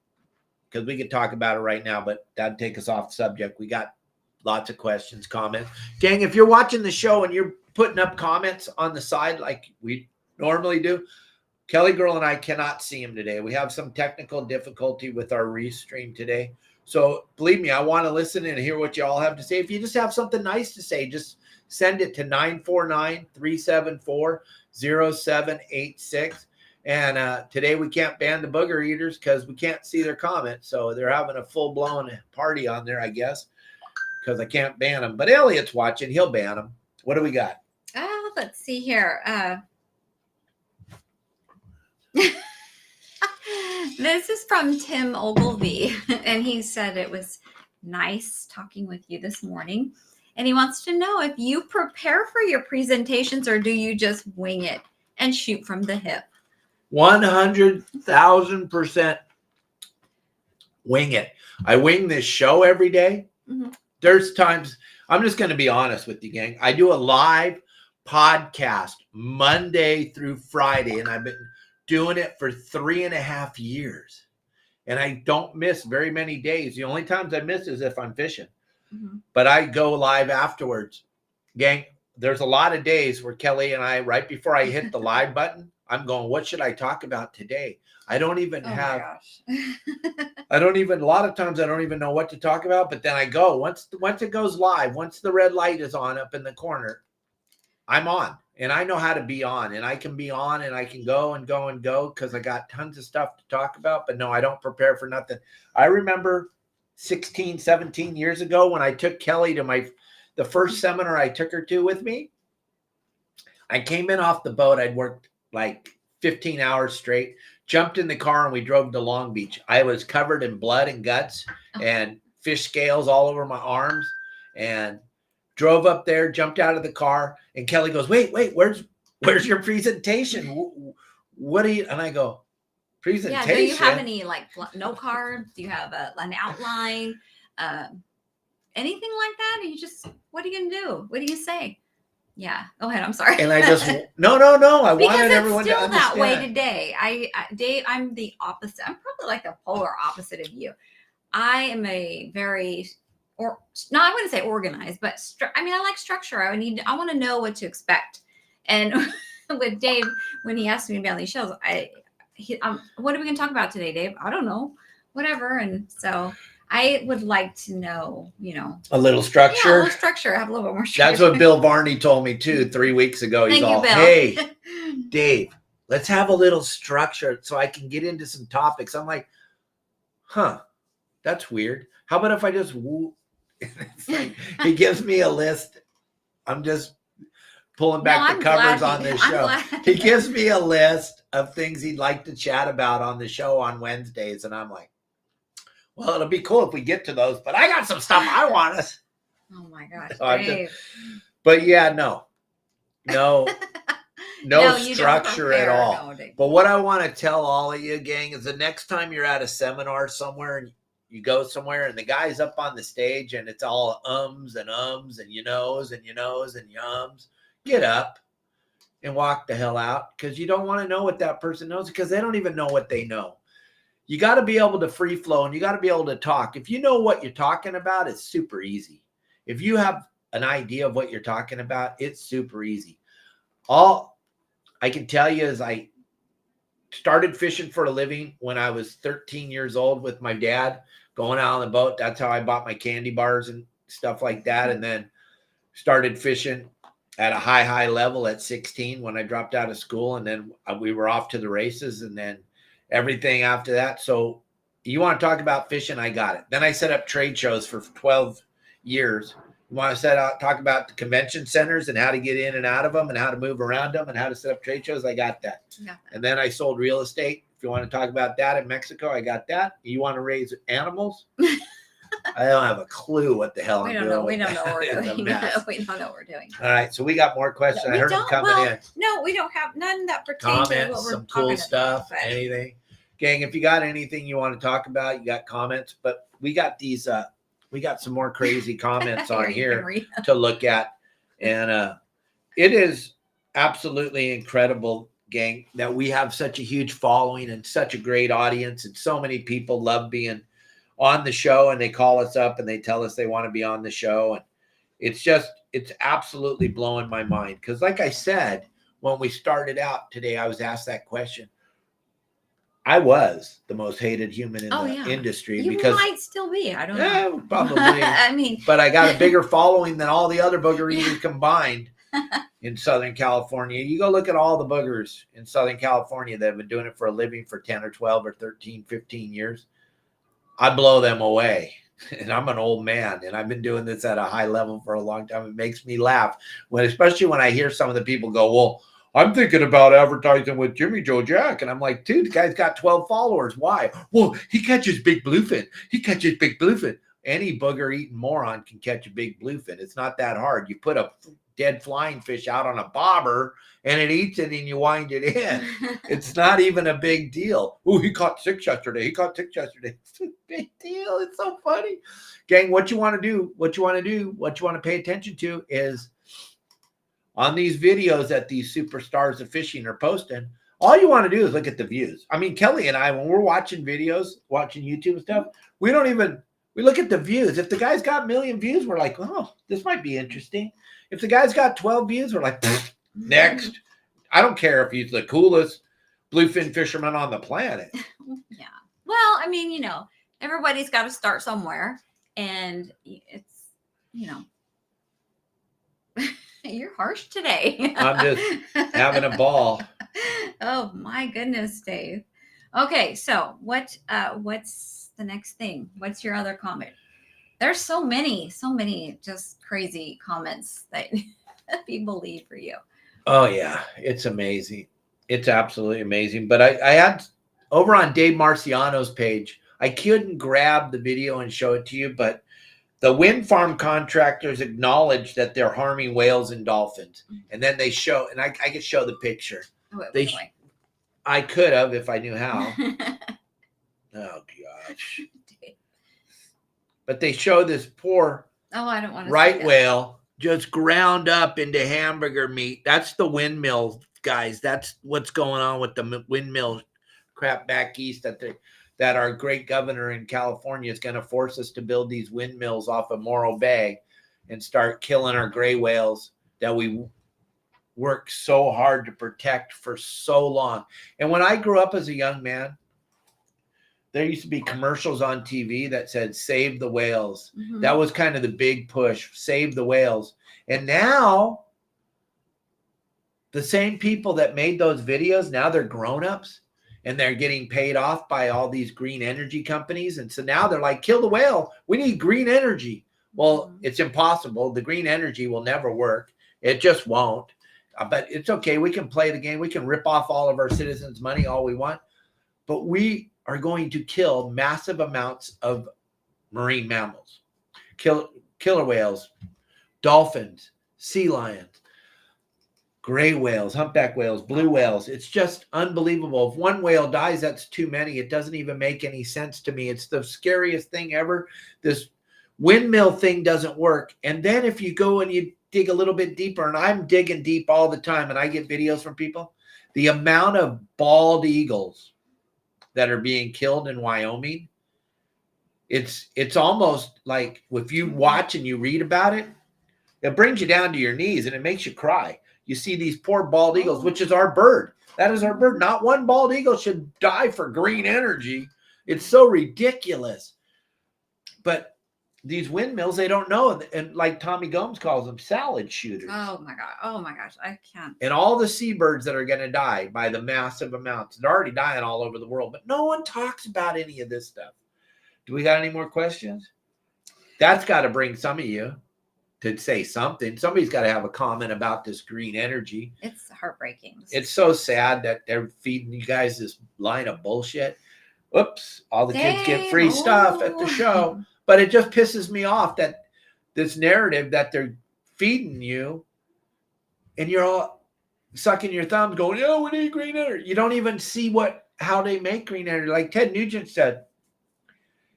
because we could talk about it right now, but that'd take us off the subject. We got lots of questions, comments. Gang, if you're watching the show and you're putting up comments on the side like we normally do, Kelly Girl and I cannot see him today. We have some technical difficulty with our restream today. So believe me, I want to listen and hear what you all have to say. If you just have something nice to say, just send it to 949-374-0786. And today we can't ban the booger eaters because we can't see their comments. So they're having a full-blown party on there, I guess, because I can't ban them. But Elliot's watching. He'll ban them. What do we got? Let's see here. This is from Tim Ogilvy, and he said it was nice talking with you this morning. And he wants to know if you prepare for your presentations or do you just wing it and shoot from the hip? 100,000% wing it. I wing this show every day. Mm-hmm. There's times, I'm just going to be honest with you, gang. I do a live podcast Monday through Friday, and I've been doing it for 3.5 years. And I don't miss very many days. The only times I miss is if I'm fishing. Mm-hmm. But I go live afterwards. Gang, there's a lot of days where Kelly and I, right before I hit the live button, I'm going, what should I talk about today? I don't even have, a lot of times I don't even know what to talk about, but then I go, once it goes live, once the red light is on up in the corner, I'm on, and I know how to be on, and I can be on, and I can go and go and go because I got tons of stuff to talk about. But no, I don't prepare for nothing. I remember 16, 17 years ago when I took Kelly to the first seminar I took her to with me. I came in off the boat. I'd worked like 15 hours straight, jumped in the car, and we drove to Long Beach. I was covered in blood and guts and fish scales all over my arms, and drove up there, jumped out of the car, and Kelly goes, wait, where's your presentation? What do you, and I go, presentation? Yeah, do you have any like note cards? Do you have an outline? Anything like that? Or you just, what are you going to do? What do you say? Yeah. Go ahead. I'm sorry. And I just, no. I wanted everyone to understand. Because it's still that way today. Dave, I'm the opposite. I'm probably like the polar opposite of you. I am a very, I wouldn't say organized, but I like structure. I want to know what to expect. And with Dave, when he asked me to be on these shows, what are we going to talk about today, Dave? I don't know, whatever. And so I would like to know, a little structure. Yeah, a little structure. Have a little bit more structure. That's what Bill Varney told me too 3 weeks ago. He's all, hey, Dave, let's have a little structure so I can get into some topics. I'm like, that's weird. How about if I just woo? It's like, he gives me a list. I'm just pulling back the covers on this show. He gives me a list of things he'd like to chat about on the show on Wednesdays. And I'm like, well, it'll be cool if we get to those, but I got some stuff I want us. Oh my gosh. So but yeah, no structure at all. No, but what I want to tell all of you, gang, is the next time you're at a seminar somewhere and you go somewhere and the guy's up on the stage and it's all ums and you knows and yums, get up and walk the hell out, because you don't want to know what that person knows, because they don't even know what they know. You got to be able to free flow, and you got to be able to talk. If you know what you're talking about, it's super easy. If you have an idea of what you're talking about, it's super easy. All I can tell you is I started fishing for a living when I was 13 years old with my dad, going out on the boat. That's how I bought my candy bars and stuff like that. And then started fishing at a high level at 16 when I dropped out of school. And then we were off to the races, and then everything after that. So you want to talk about fishing? I got it. Then I set up trade shows for 12 years. You want to talk about the convention centers and how to get in and out of them and how to move around them and how to set up trade shows? I got that. Yeah. And then I sold real estate. If you want to talk about that in Mexico, I got that. You want to raise animals? I don't have a clue what the hell I'm doing. We don't know what we're doing. We don't know what we're doing. All right. So we got more questions. I heard them coming in. No, we don't have none that pertain to what we're some cool stuff, anything. Gang, if you got anything you want to talk about, you got comments, but we got these, we got some more crazy comments on here to look at. And it is absolutely incredible, gang, that we have such a huge following and such a great audience, and so many people love being on the show, and they call us up and they tell us they want to be on the show. And it's absolutely blowing my mind. Because like I said, when we started out today, I was asked that question. I was the most hated human in the industry. You because might still be. I don't know. Probably. I mean, but I got a bigger following than all the other booger eaters combined in Southern California. You go look at all the boogers in Southern California that have been doing it for a living for 10 or 12 or 13, 15 years. I blow them away. And I'm an old man, and I've been doing this at a high level for a long time. It makes me laugh, especially when I hear some of the people go, well, I'm thinking about advertising with Jimmy Joe Jack. And I'm like, dude, the guy's got 12 followers. Why? Well, he catches big bluefin. He catches big bluefin. Any booger eating moron can catch a big bluefin. It's not that hard. You put a dead flying fish out on a bobber and it eats it and you wind it in. It's not even a big deal. Oh, he caught 6 yesterday. It's a big deal. It's so funny. Gang, what you want to pay attention to is on these videos that these superstars of fishing are posting, all you want to do is look at the views. I mean, Kelly and I, when we're watching videos, watching YouTube stuff, we look at the views. If the guy's got 1 million views, we're like, oh, this might be interesting. If the guy's got 12 views, we're like, next. I don't care if he's the coolest bluefin fisherman on the planet. Yeah. Well, I mean, everybody's got to start somewhere. And it's, you're harsh today. I'm just having a ball. Oh my goodness, Dave. Okay, so what's the next thing? What's your other comment? There's so many just crazy comments that people leave for you. Oh yeah, it's amazing. It's absolutely amazing. But I had over on Dave Marciano's page, I couldn't grab the video and show it to you, but the wind farm contractors acknowledge that they're harming whales and dolphins. And then they show, and I could show the picture. I could have if I knew how. Oh, gosh. But they show this poor I don't want to right whale just ground up into hamburger meat. That's the windmill, guys. That's what's going on with the windmill crap back east that our great governor in California is going to force us to build these windmills off of Morro Bay and start killing our gray whales that we worked so hard to protect for so long. And when I grew up as a young man, there used to be commercials on TV that said, save the whales. Mm-hmm. That was kind of the big push, save the whales. And now the same people that made those videos, now they're grown-ups and they're getting paid off by all these green energy companies. And so now they're like, kill the whale. We need green energy. Well, it's impossible. The green energy will never work. It just won't. But it's okay. We can play the game. We can rip off all of our citizens' money all we want. But we are going to kill massive amounts of marine mammals, killer whales, dolphins, sea lions, gray whales, humpback whales, blue whales. It's just unbelievable. If one whale dies, that's too many. It doesn't even make any sense to me. It's the scariest thing ever. This windmill thing doesn't work. And then if you go and you dig a little bit deeper, and I'm digging deep all the time, and I get videos from people, the amount of bald eagles that are being killed in Wyoming, it's almost like if you watch and you read about it, it brings you down to your knees and it makes you cry. You see these poor bald eagles, which is our bird. That is our bird. Not one bald eagle should die for green energy. It's so ridiculous. But these windmills, they don't know. And like Tommy Gomes calls them, salad shooters. Oh my God. Oh my gosh. I can't. And all the seabirds that are going to die by the massive amounts. They're already dying all over the world. But no one talks about any of this stuff. Do we got any more questions? That's got to bring some of you to say something. Somebody's got to have a comment about this green energy. It's heartbreaking. It's so sad that they're feeding you guys this line of bullshit. Whoops. All the kids get free stuff at the show. But it just pisses me off that this narrative that they're feeding you and you're all sucking your thumbs going, yeah, we need green energy. You don't even see how they make green energy. Like Ted Nugent said,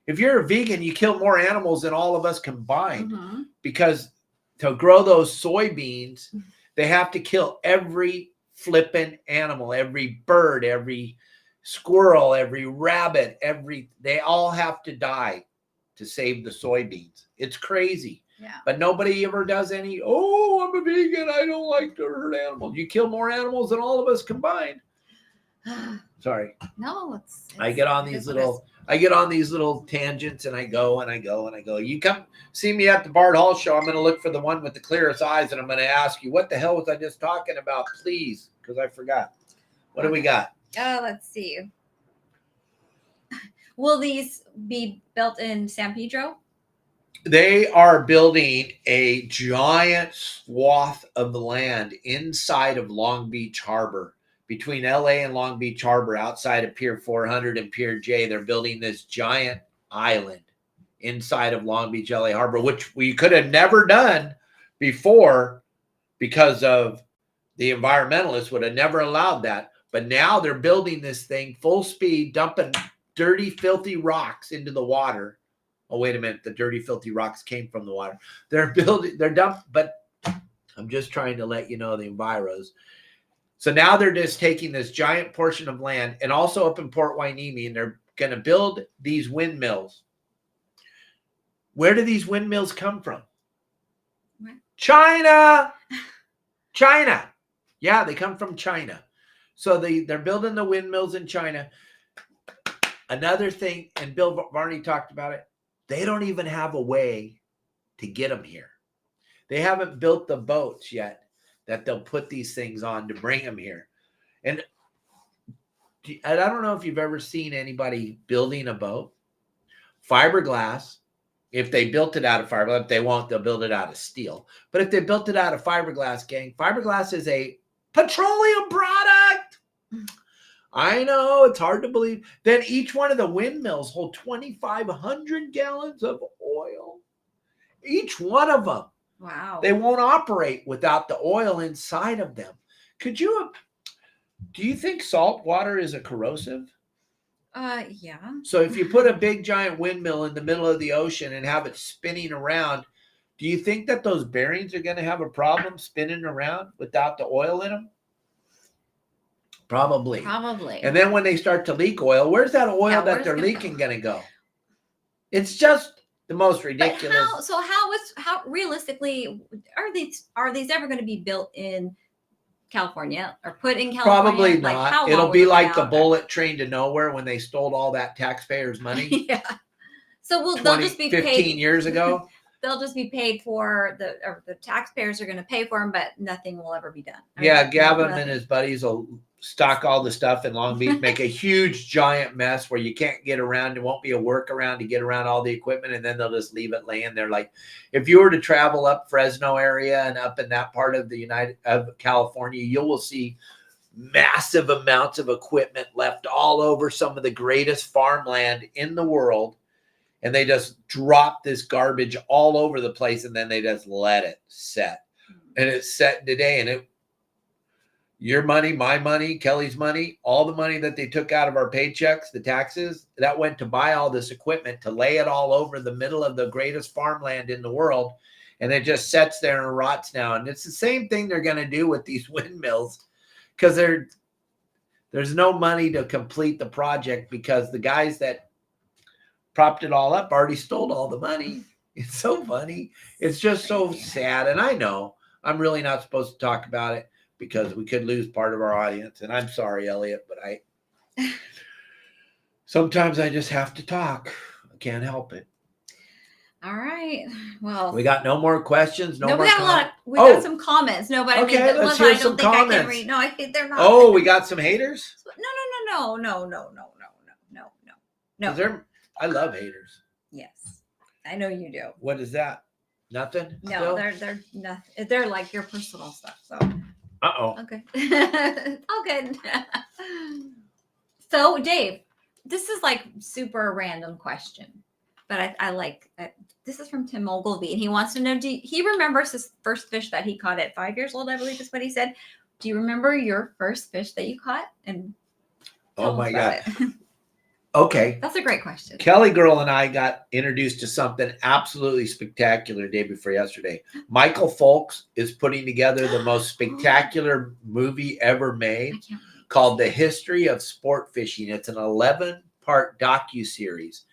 if you're a vegan, you kill more animals than all of us combined because to grow those soybeans, they have to kill every flippin' animal, every bird, every squirrel, every rabbit, they all have to die to save the soybeans. It's crazy. Yeah. But nobody ever does any, oh, I'm a vegan, I don't like to hurt animals. You kill more animals than all of us combined. Sorry. No, I get on these little tangents, and I go. You come see me at the Bard Hall show. I'm going to look for the one with the clearest eyes, and I'm going to ask you, what the hell was I just talking about, please? Because I forgot. What do we got? Oh, let's see. Will these be built in San Pedro? They are building a giant swath of the land inside of Long Beach Harbor. Between LA and Long Beach Harbor, outside of Pier 400 and Pier J, they're building this giant island inside of Long Beach, LA Harbor, which we could have never done before because of the environmentalists would have never allowed that. But now they're building this thing full speed, dumping dirty, filthy rocks into the water. Oh, wait a minute. The dirty, filthy rocks came from the water. They're dumped, but I'm just trying to let you know the enviros. So now they're just taking this giant portion of land, and also up in Port Hueneme, and they're going to build these windmills. Where do these windmills come from? Where? China. China. Yeah, they come from China. So they're building the windmills in China. Another thing, and Bill Varney talked about it, they don't even have a way to get them here. They haven't built the boats yet that they'll put these things on to bring them here. And I don't know if you've ever seen anybody building a boat. Fiberglass, if they built it out of fiberglass, if they won't, they'll build it out of steel. But if they built it out of fiberglass, gang, fiberglass is a petroleum product. I know, it's hard to believe. Then each one of the windmills hold 2,500 gallons of oil. Each one of them. Wow. They won't operate without the oil inside of them. Do you think salt water is a corrosive? Yeah. So if you put a big giant windmill in the middle of the ocean and have it spinning around, do you think that those bearings are going to have a problem spinning around without the oil in them? Probably. And then when they start to leak oil, where's that oil that they're leaking going to go? It's just the most ridiculous. But how realistically are these ever going to be built in California or put in California? Probably not. It'll be like the bullet train to nowhere when they stole all that taxpayers' money. Yeah. So they'll just be 15 paid years ago. They'll just be paid for the taxpayers are going to pay for them, but nothing will ever be done. Gavin and his buddies will stock all the stuff in Long Beach, make a huge giant mess where you can't get around. There won't be a workaround to get around all the equipment, and then they'll just leave it laying there. Like if you were to travel up Fresno area and up in that part of of California, you will see massive amounts of equipment left all over some of the greatest farmland in the world. And they just drop this garbage all over the place, and then they just let it set. And it's set today, and your money, my money, Kelly's money, all the money that they took out of our paychecks, the taxes, that went to buy all this equipment, to lay it all over the middle of the greatest farmland in the world. And it just sits there and rots now. And it's the same thing they're going to do with these windmills, because there's no money to complete the project, because the guys that propped it all up already stole all the money. It's so funny. It's just so sad. And I know I'm really not supposed to talk about it because we could lose part of our audience. And I'm sorry, Elliot, but sometimes I just have to talk. I can't help it. All right. Well, we got no more questions. We got some comments. No, but okay, let's hear some comments. I can read. No, they're not. Oh, we got some haters? No. I love haters. Yes, I know you do. What is that? Nothing? No, still? they're nothing. They're like your personal stuff. So. Okay. Okay. So, Dave, this is like super random question, but I like it. This is from Tim Ogilvy, and he wants to know: he remembers his first fish that he caught at 5 years old? I believe is what he said. Do you remember your first fish that you caught? And oh my God. Okay. That's a great question. Kelly Girl and I got introduced to something absolutely spectacular the day before yesterday. Michael Folks is putting together the most spectacular movie ever made called The History of Sport Fishing. It's an 11-part docuseries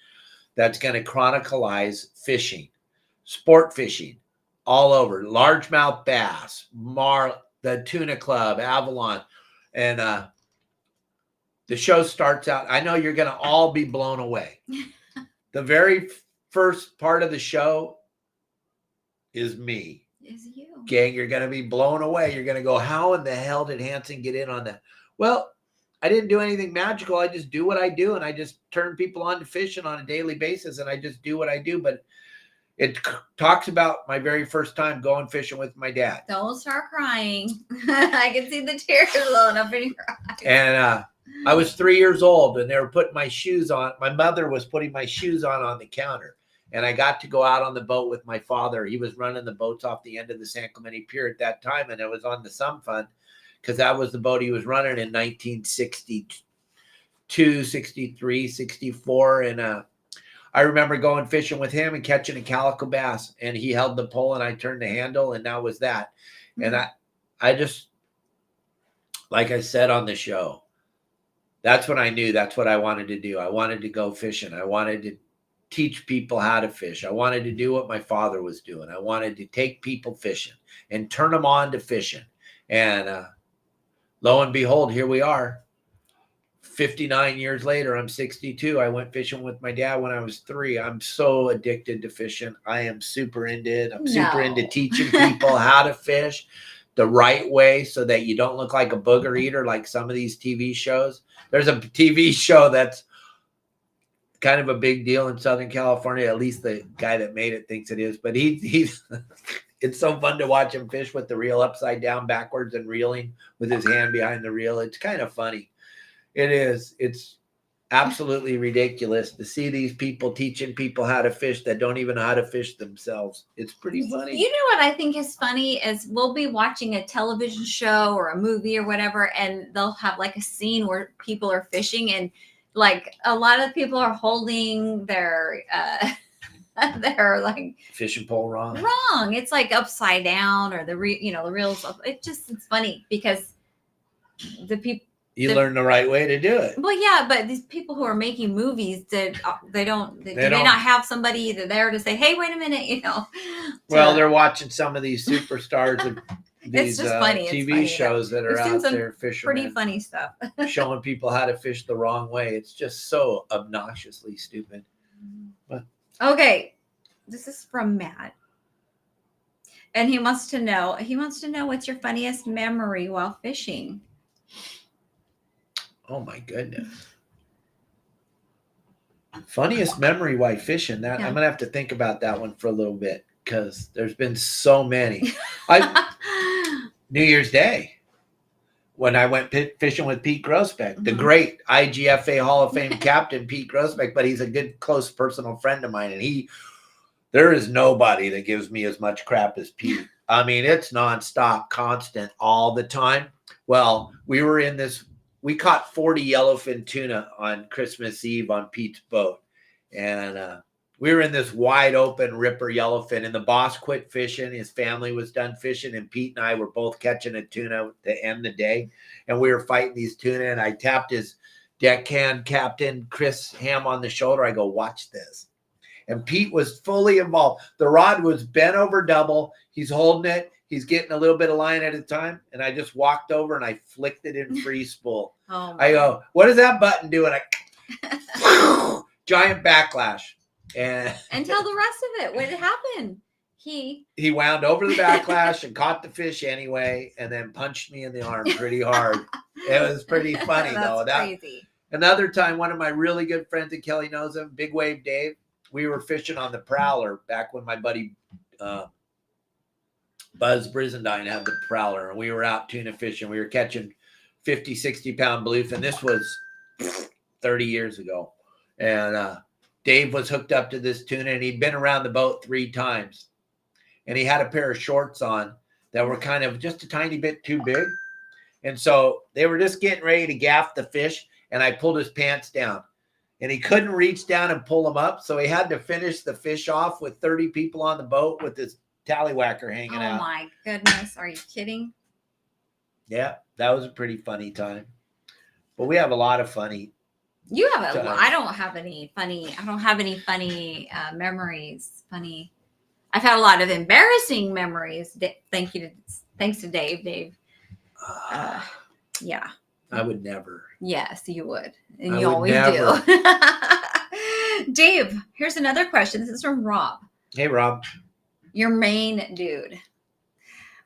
that's going to chronicleize fishing, sport fishing, all over. Largemouth bass, the Tuna Club, Avalon, and the show starts out. I know you're going to all be blown away. The very first part of the show is me. Is you. Gang, you're going to be blown away. You're going to go, how in the hell did Hansen get in on that? Well, I didn't do anything magical. I just do what I do, and I just turn people on to fishing on a daily basis, and I just do what I do. But it talks about my very first time going fishing with my dad. Don't start crying. I can see the tears flowing up in your eyes. And I was 3 years old, and they were putting my shoes on. My mother was putting my shoes on the counter, and I got to go out on the boat with my father. He was running the boats off the end of the San Clemente Pier at that time, and it was on the Sum Fund because that was the boat he was running in 1962, 63, 64. And I remember going fishing with him and catching a calico bass, and he held the pole, and I turned the handle, and that was that. Mm-hmm. And I just, like I said on the show, that's when I knew that's what I wanted to do. I wanted to go fishing. I wanted to teach people how to fish. I wanted to do what my father was doing. I wanted to take people fishing and turn them on to fishing. And lo and behold, here we are. 59 years later, I'm 62. I went fishing with my dad when I was 3. I'm so addicted to fishing. I am super into it. I'm super into teaching people how to fish the right way so that you don't look like a booger eater like some of these TV shows. There's a TV show that's kind of a big deal in Southern California. At least the guy that made it thinks it is. But he's it's so fun to watch him fish with the reel upside down backwards and reeling with his hand behind the reel. It's kind of funny. It is. It's absolutely ridiculous to see these people teaching people how to fish that don't even know how to fish themselves. It's pretty funny. You know what I think is funny is we'll be watching a television show or a movie or whatever, and they'll have like a scene where people are fishing, and like a lot of people are holding their they're like fishing pole wrong. It's like upside down, or the reels. It's funny because the people. You learn the right way to do it. Well, yeah, but these people who are making movies, do they not have somebody there to say, "Hey, wait a minute," Well, they're watching some of these superstars of these it's just funny. TV shows that are out there fishing. Pretty funny stuff. Showing people how to fish the wrong way. It's just so obnoxiously stupid. But okay, this is from Matt, and he wants to know what's your funniest memory while fishing. Oh my goodness. Funniest memory while fishing. That I'm gonna have to think about that one for a little bit because there's been so many. New Year's Day when I went fishing with Pete Grossbeck, the great IGFA Hall of Fame captain Pete Grossbeck, but he's a good close personal friend of mine, and there is nobody that gives me as much crap as Pete. I mean, it's nonstop, constant, all the time. Well, we caught 40 yellowfin tuna on Christmas Eve on Pete's boat. And we were in this wide open ripper yellowfin, and the boss quit fishing. His family was done fishing, and Pete and I were both catching a tuna to end the day. And we were fighting these tuna, and I tapped his deckhand captain, Chris Ham, on the shoulder. I go, watch this. And Pete was fully involved. The rod was bent over double. He's holding it. He's getting a little bit of line at a time. And I just walked over and I flicked it in free spool. I go, what does that button do? And I giant backlash. And tell the rest of it. What happened? He wound over the backlash and caught the fish anyway, and then punched me in the arm pretty hard. It was pretty funny though. Crazy. Another time, one of my really good friends, and Kelly knows him, Big Wave Dave, we were fishing on the Prowler back when my buddy Buzz Brizendine had the Prowler, and we were out tuna fishing. We were catching 50, 60-pound bluefin. This was 30 years ago. And Dave was hooked up to this tuna, and he'd been around the boat 3 times. And he had a pair of shorts on that were kind of just a tiny bit too big. And so they were just getting ready to gaff the fish, and I pulled his pants down. and he couldn't reach down and pull them up. So he had to finish the fish off with 30 people on the boat with his tallywhacker hanging out. Oh my goodness. Are you kidding? Yeah, that was a pretty funny time. But we have a lot of funny. You have a. I don't have any funny. I don't have any funny memories. Funny. I've had a lot of embarrassing memories. Thanks to Dave. Dave. Yeah. I would never. Yes, you would, and I you would always never. do. Dave, here's another question. This is from Rob. Hey, Rob. Your main dude.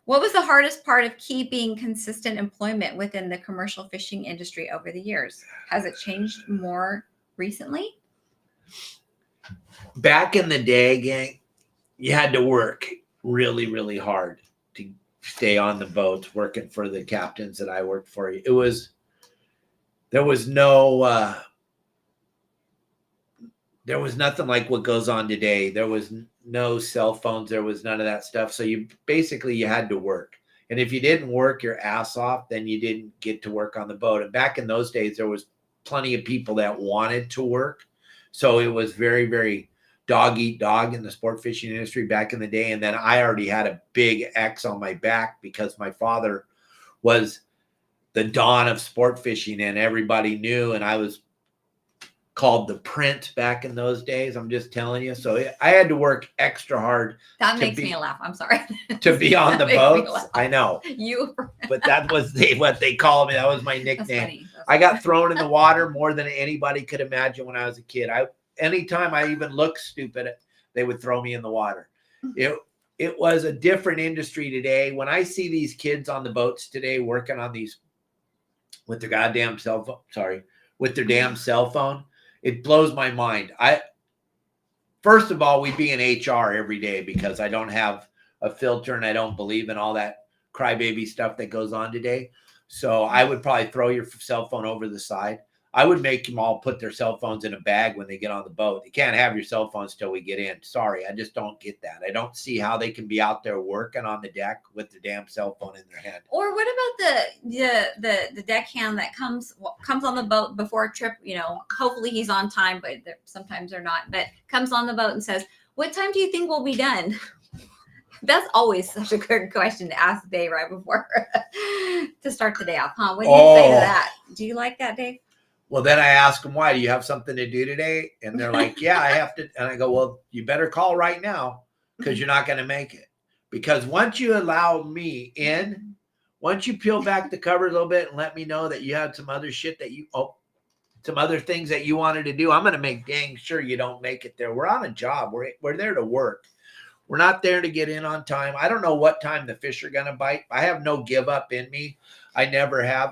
What was the hardest part of keeping consistent employment within the commercial fishing industry over the years? Has it changed more recently? Back in the day, gang, you had to work really, really hard to stay on the boats working for the captains that I worked for. There was nothing like what goes on today. There was no cell phones. There was none of that stuff. So you had to work. And if you didn't work your ass off, then you didn't get to work on the boat. And back in those days, there was plenty of people that wanted to work. So it was very, very dog eat dog in the sport fishing industry back in the day. And then I already had a big X on my back because my father was the dawn of sport fishing and everybody knew. And I was called the print back in those days. I'm just telling you. So I had to work extra hard. That makes me laugh. I'm sorry. To be on the boats. I know. But that was what they called me. That was my nickname. I got thrown in the water more than anybody could imagine when I was a kid. Anytime I even looked stupid, they would throw me in the water. It was a different industry today. When I see these kids on the boats today working on these with their goddamn cell phone, with their damn cell phone, it blows my mind. First of all, we be in HR every day because I don't have a filter and I don't believe in all that crybaby stuff that goes on today. So I would probably throw your cell phone over the side. I would make them all put their cell phones in a bag when they get on the boat. You can't have your cell phones till we get in. Sorry, I just don't get that. I don't see how they can be out there working on the deck with their damn cell phone in their hand. Or what about the deckhand that comes on the boat before a trip? You know, hopefully he's on time, but sometimes they're not. But comes on the boat and says, "What time do you think we'll be done?" That's always such a good question to ask Dave right before to start the day off, huh? What do you say to that? Do you like that, Dave? Well, then I ask them, why? Do you have something to do today? And they're like, yeah, I have to. And I go, well, you better call right now because you're not going to make it. Because once you allow me in, once you peel back the cover a little bit and let me know that you had some other shit that some other things that you wanted to do, I'm going to make dang sure you don't make it there. We're on a job. We're there to work. We're not there to get in on time. I don't know what time the fish are going to bite. I have no give up in me. I never have.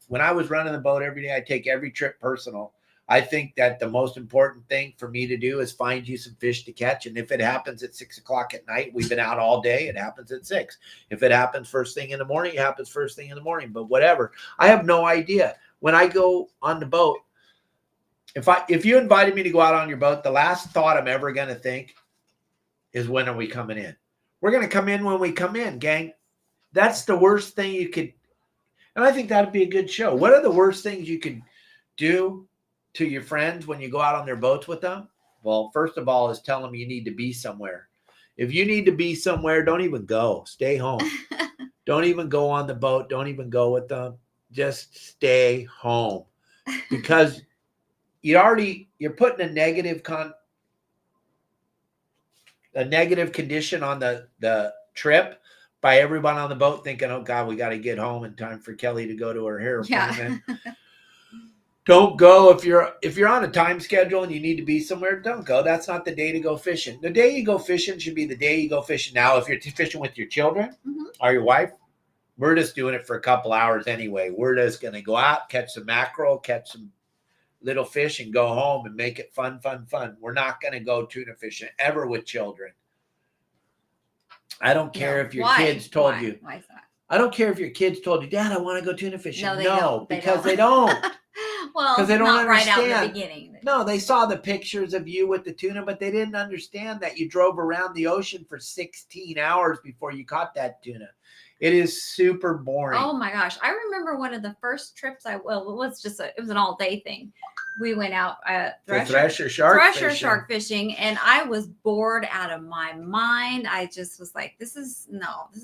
When I was running the boat every day, I take every trip personal. I think that the most important thing for me to do is find you some fish to catch. And if it happens at 6 o'clock at night, we've been out all day, it happens at 6. If it happens first thing in the morning, it happens first thing in the morning. But whatever. I have no idea. When I go on the boat, if you invited me to go out on your boat, the last thought I'm ever going to think is, when are we coming in? We're going to come in when we come in, gang. That's the worst thing you could, and I think that'd be a good show. What are the worst things you could do to your friends when you go out on their boats with them? Well, first of all, is tell them you need to be somewhere. If you need to be somewhere, don't even go. Stay home. Don't even go on the boat. Don't even go with them. Just stay home, because you're putting a negative condition on the trip by everyone on the boat thinking, oh God, we got to get home in time for Kelly to go to her hair appointment. Yeah. Don't go. If you're on a time schedule and you need to be somewhere, don't go. That's not the day to go fishing. The day you go fishing should be the day you go fishing. Now, if you're fishing with your children or your wife, we're just doing it for a couple hours anyway. We're just going to go out, catch some mackerel, catch some little fish, and go home and make it fun. We're not going to go tuna fishing ever with children. I don't care if your kids told you. Why is that? I don't care if your kids told you, Dad, I want to go tuna fishing. No, because they don't. Well, because they don't not understand. Right out in the beginning. No, they saw the pictures of you with the tuna, but they didn't understand that you drove around the ocean for 16 hours before you caught that tuna. It is super boring. Oh my gosh. I remember one of the first trips it was an all day thing. we went out Thresher shark fishing, and I was bored out of my mind. I just was like, this is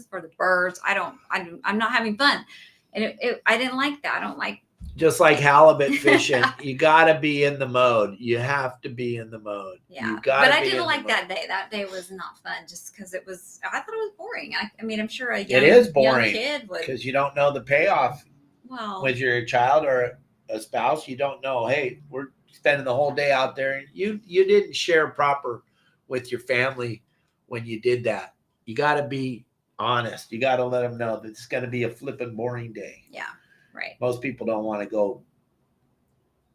for the birds. I'm not having fun. And I didn't like that. I don't like. Just like halibut fishing, you got to be in the mode. You have to be in the mode. Yeah, but I didn't like that day. That day was not fun just because I thought it was boring. I mean, I'm sure it is boring young kid would, because you don't know the payoff. Well, with your child or a spouse, you don't know, hey, we're spending the whole day out there. You didn't share proper with your family when you did that. You got to be honest. You got to let them know that it's going to be a flipping boring day. Yeah. Right. Most people don't want to go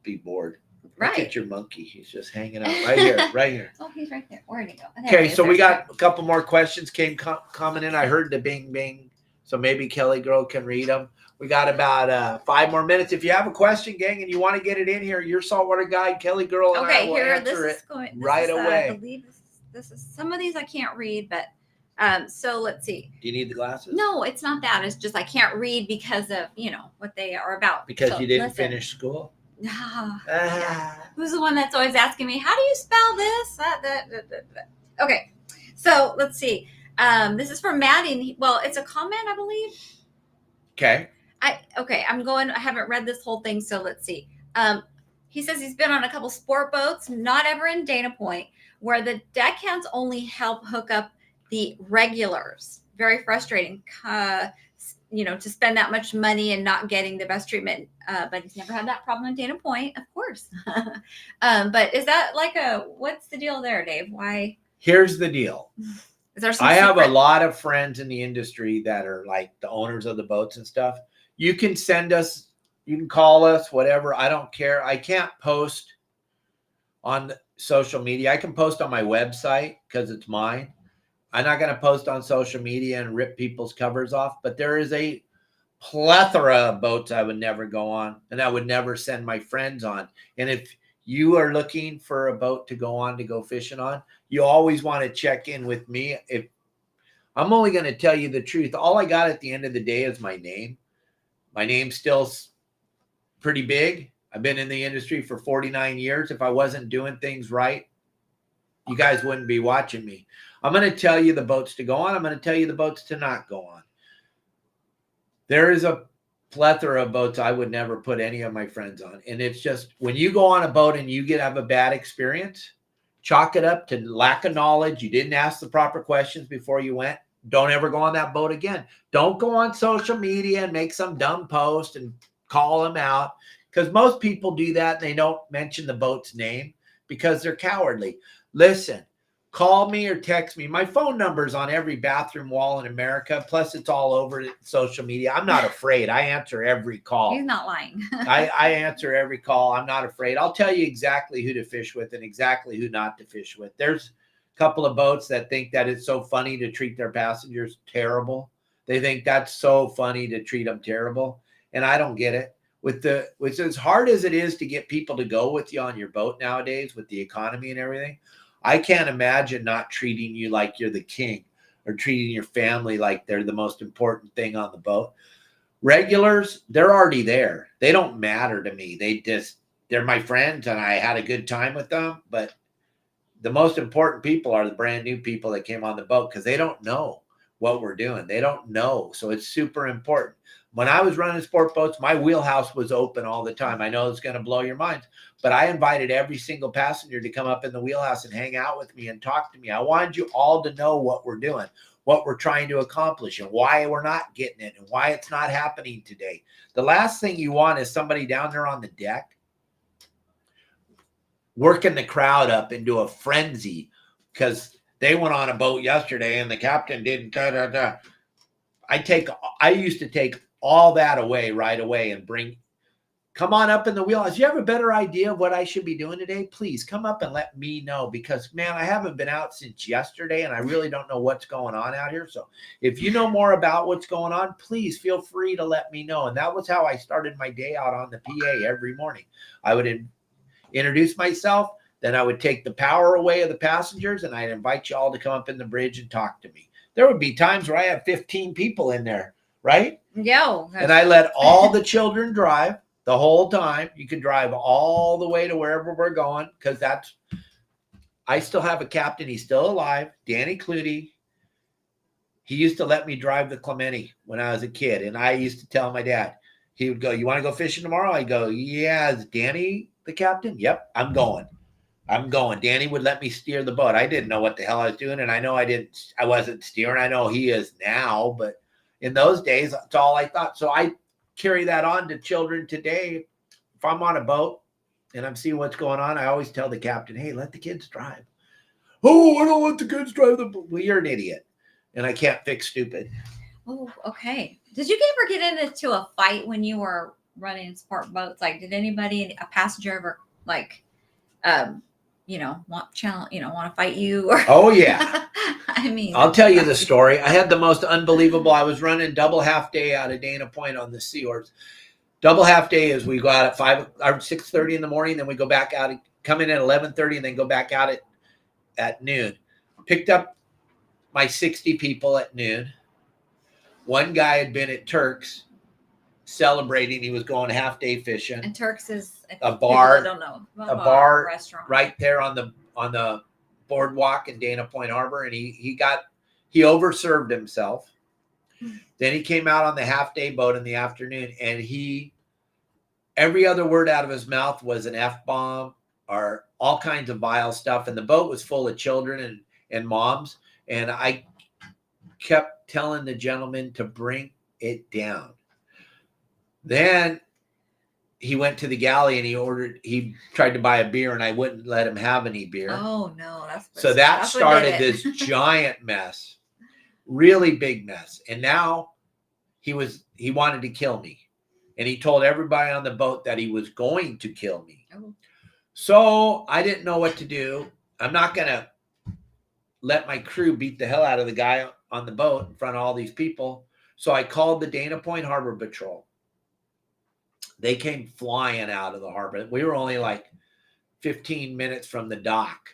be bored. Right. Look at your monkey. He's just hanging out right here, right here. Oh, he's right there. Where'd he go? Okay, so we got a couple more questions coming in. I heard the bing, bing. So maybe Kelly Girl can read them. We got about 5 more minutes. If you have a question, gang, and you want to get it in here, your saltwater guide, Kelly Girl, and I will answer it right away. I believe this is some of these I can't read, but so let's see. Do you need the glasses? No, it's not that. It's just I can't read because of what they are about. Because you didn't finish school. Yeah. Who's the one that's always asking me, how do you spell this? Okay, so let's see. This is from Maddie. Well, it's a comment, I believe. Okay. I haven't read this whole thing, so let's see. He says he's been on a couple sport boats, not ever in Dana Point, where the deckhands only help hook up the regulars. Very frustrating, to spend that much money and not getting the best treatment. But he's never had that problem in Dana Point, of course. But is that what's the deal there, Dave? Why? Here's the deal. Is there some I have a lot of friends in the industry that are like the owners of the boats and stuff. You can send us, you can call us, whatever. I don't care. I can't post on social media. I can post on my website because it's mine. I'm not going to post on social media and rip people's covers off, but there is a plethora of boats I would never go on and I would never send my friends on. And if you are looking for a boat to go on, to go fishing on, you always want to check in with me. If I'm only going to tell you the truth, all I got at the end of the day is my name. My name's still pretty big. I've been in the industry for 49 years. If I wasn't doing things right, you guys wouldn't be watching me. I'm going to tell you the boats to go on. I'm going to tell you the boats to not go on. There is a plethora of boats I would never put any of my friends on. And it's just when you go on a boat and you have a bad experience, chalk it up to lack of knowledge. You didn't ask the proper questions before you went. Don't ever go on that boat again. Don't go on social media and make some dumb post and call them out, because most people do that and they don't mention the boat's name because they're cowardly. Listen, call me or text me. My phone number is on every bathroom wall in America. Plus, it's all over social media. I'm not afraid. I answer every call. He's not lying. I answer every call. I'm not afraid. I'll tell you exactly who to fish with and exactly who not to fish with. There's a couple of boats that think that it's so funny to treat their passengers terrible. They think that's so funny to treat them terrible. And I don't get it. With as hard as it is to get people to go with you on your boat nowadays with the economy and everything, I can't imagine not treating you like you're the king or treating your family like they're the most important thing on the boat. Regulars, they're already there. They don't matter to me. They're my friends and I had a good time with them. But the most important people are the brand new people that came on the boat because they don't know what we're doing. They don't know. So it's super important. When I was running sport boats, my wheelhouse was open all the time. I know it's going to blow your minds, but I invited every single passenger to come up in the wheelhouse and hang out with me and talk to me. I wanted you all to know what we're doing, what we're trying to accomplish, and why we're not getting it and why it's not happening today. The last thing you want is somebody down there on the deck working the crowd up into a frenzy because they went on a boat yesterday and the captain didn't I used to take all that away right away and come on up in the wheelhouse. You have a better idea of what I should be doing today? Please come up and let me know because, man, I haven't been out since yesterday and I really don't know what's going on out here. So if you know more about what's going on, please feel free to let me know. And that was how I started my day out on the PA every morning. I would introduce myself, then I would take the power away of the passengers and I'd invite you all to come up in the bridge and talk to me. There would be times where I have 15 people in there, right? Yo. And I let all the children drive. the whole time. You can drive all the way to wherever we're going, because I still have a captain. He's still alive, Danny Clutie. He used to let me drive the Clemente when I was a kid, and I used to tell my dad. He would go, "You want to go fishing tomorrow?" I go, "Yeah." Is Danny the captain? "Yep, I'm going. I'm going." Danny would let me steer the boat. I didn't know what the hell I was doing, and I know I wasn't steering. I know he is now, but in those days, that's all I thought. So I carry that on to children today. If I'm on a boat and I'm seeing what's going on, I always tell the captain, "Hey, let the kids drive." "Oh, I don't let the kids drive the boat." "Well, you're an idiot, and I can't fix stupid." Oh, okay. Did you ever get into a fight when you were running sport boats? Like, did anybody, a passenger, ever like, want to fight you? Or Oh yeah. I mean, I'll tell you the story. I had the most unbelievable. I was running double half day out of Dana Point on the Seahorse. Double half day is we go out at 5 or 6:30 in the morning, then we go back out, come in at 11:30, and then go back out at noon. Picked up my 60 people at noon. One guy had been at Turks celebrating. He was going half day fishing. And Turks is a bar. I don't know, a bar restaurant right there on the boardwalk in Dana Point Harbor, and he overserved himself. Then he came out on the half day boat in the afternoon, and every other word out of his mouth was an F-bomb or all kinds of vile stuff. And the boat was full of children and moms. And I kept telling the gentleman to bring it down. Then he went to the galley and he tried to buy a beer, and I wouldn't let him have any beer. Oh no. That started this giant mess, really big mess. And now he wanted to kill me. And he told everybody on the boat that he was going to kill me. Oh. So I didn't know what to do. I'm not going to let my crew beat the hell out of the guy on the boat in front of all these people. So I called the Dana Point Harbor Patrol. They came flying out of the harbor. We were only like 15 minutes from the dock.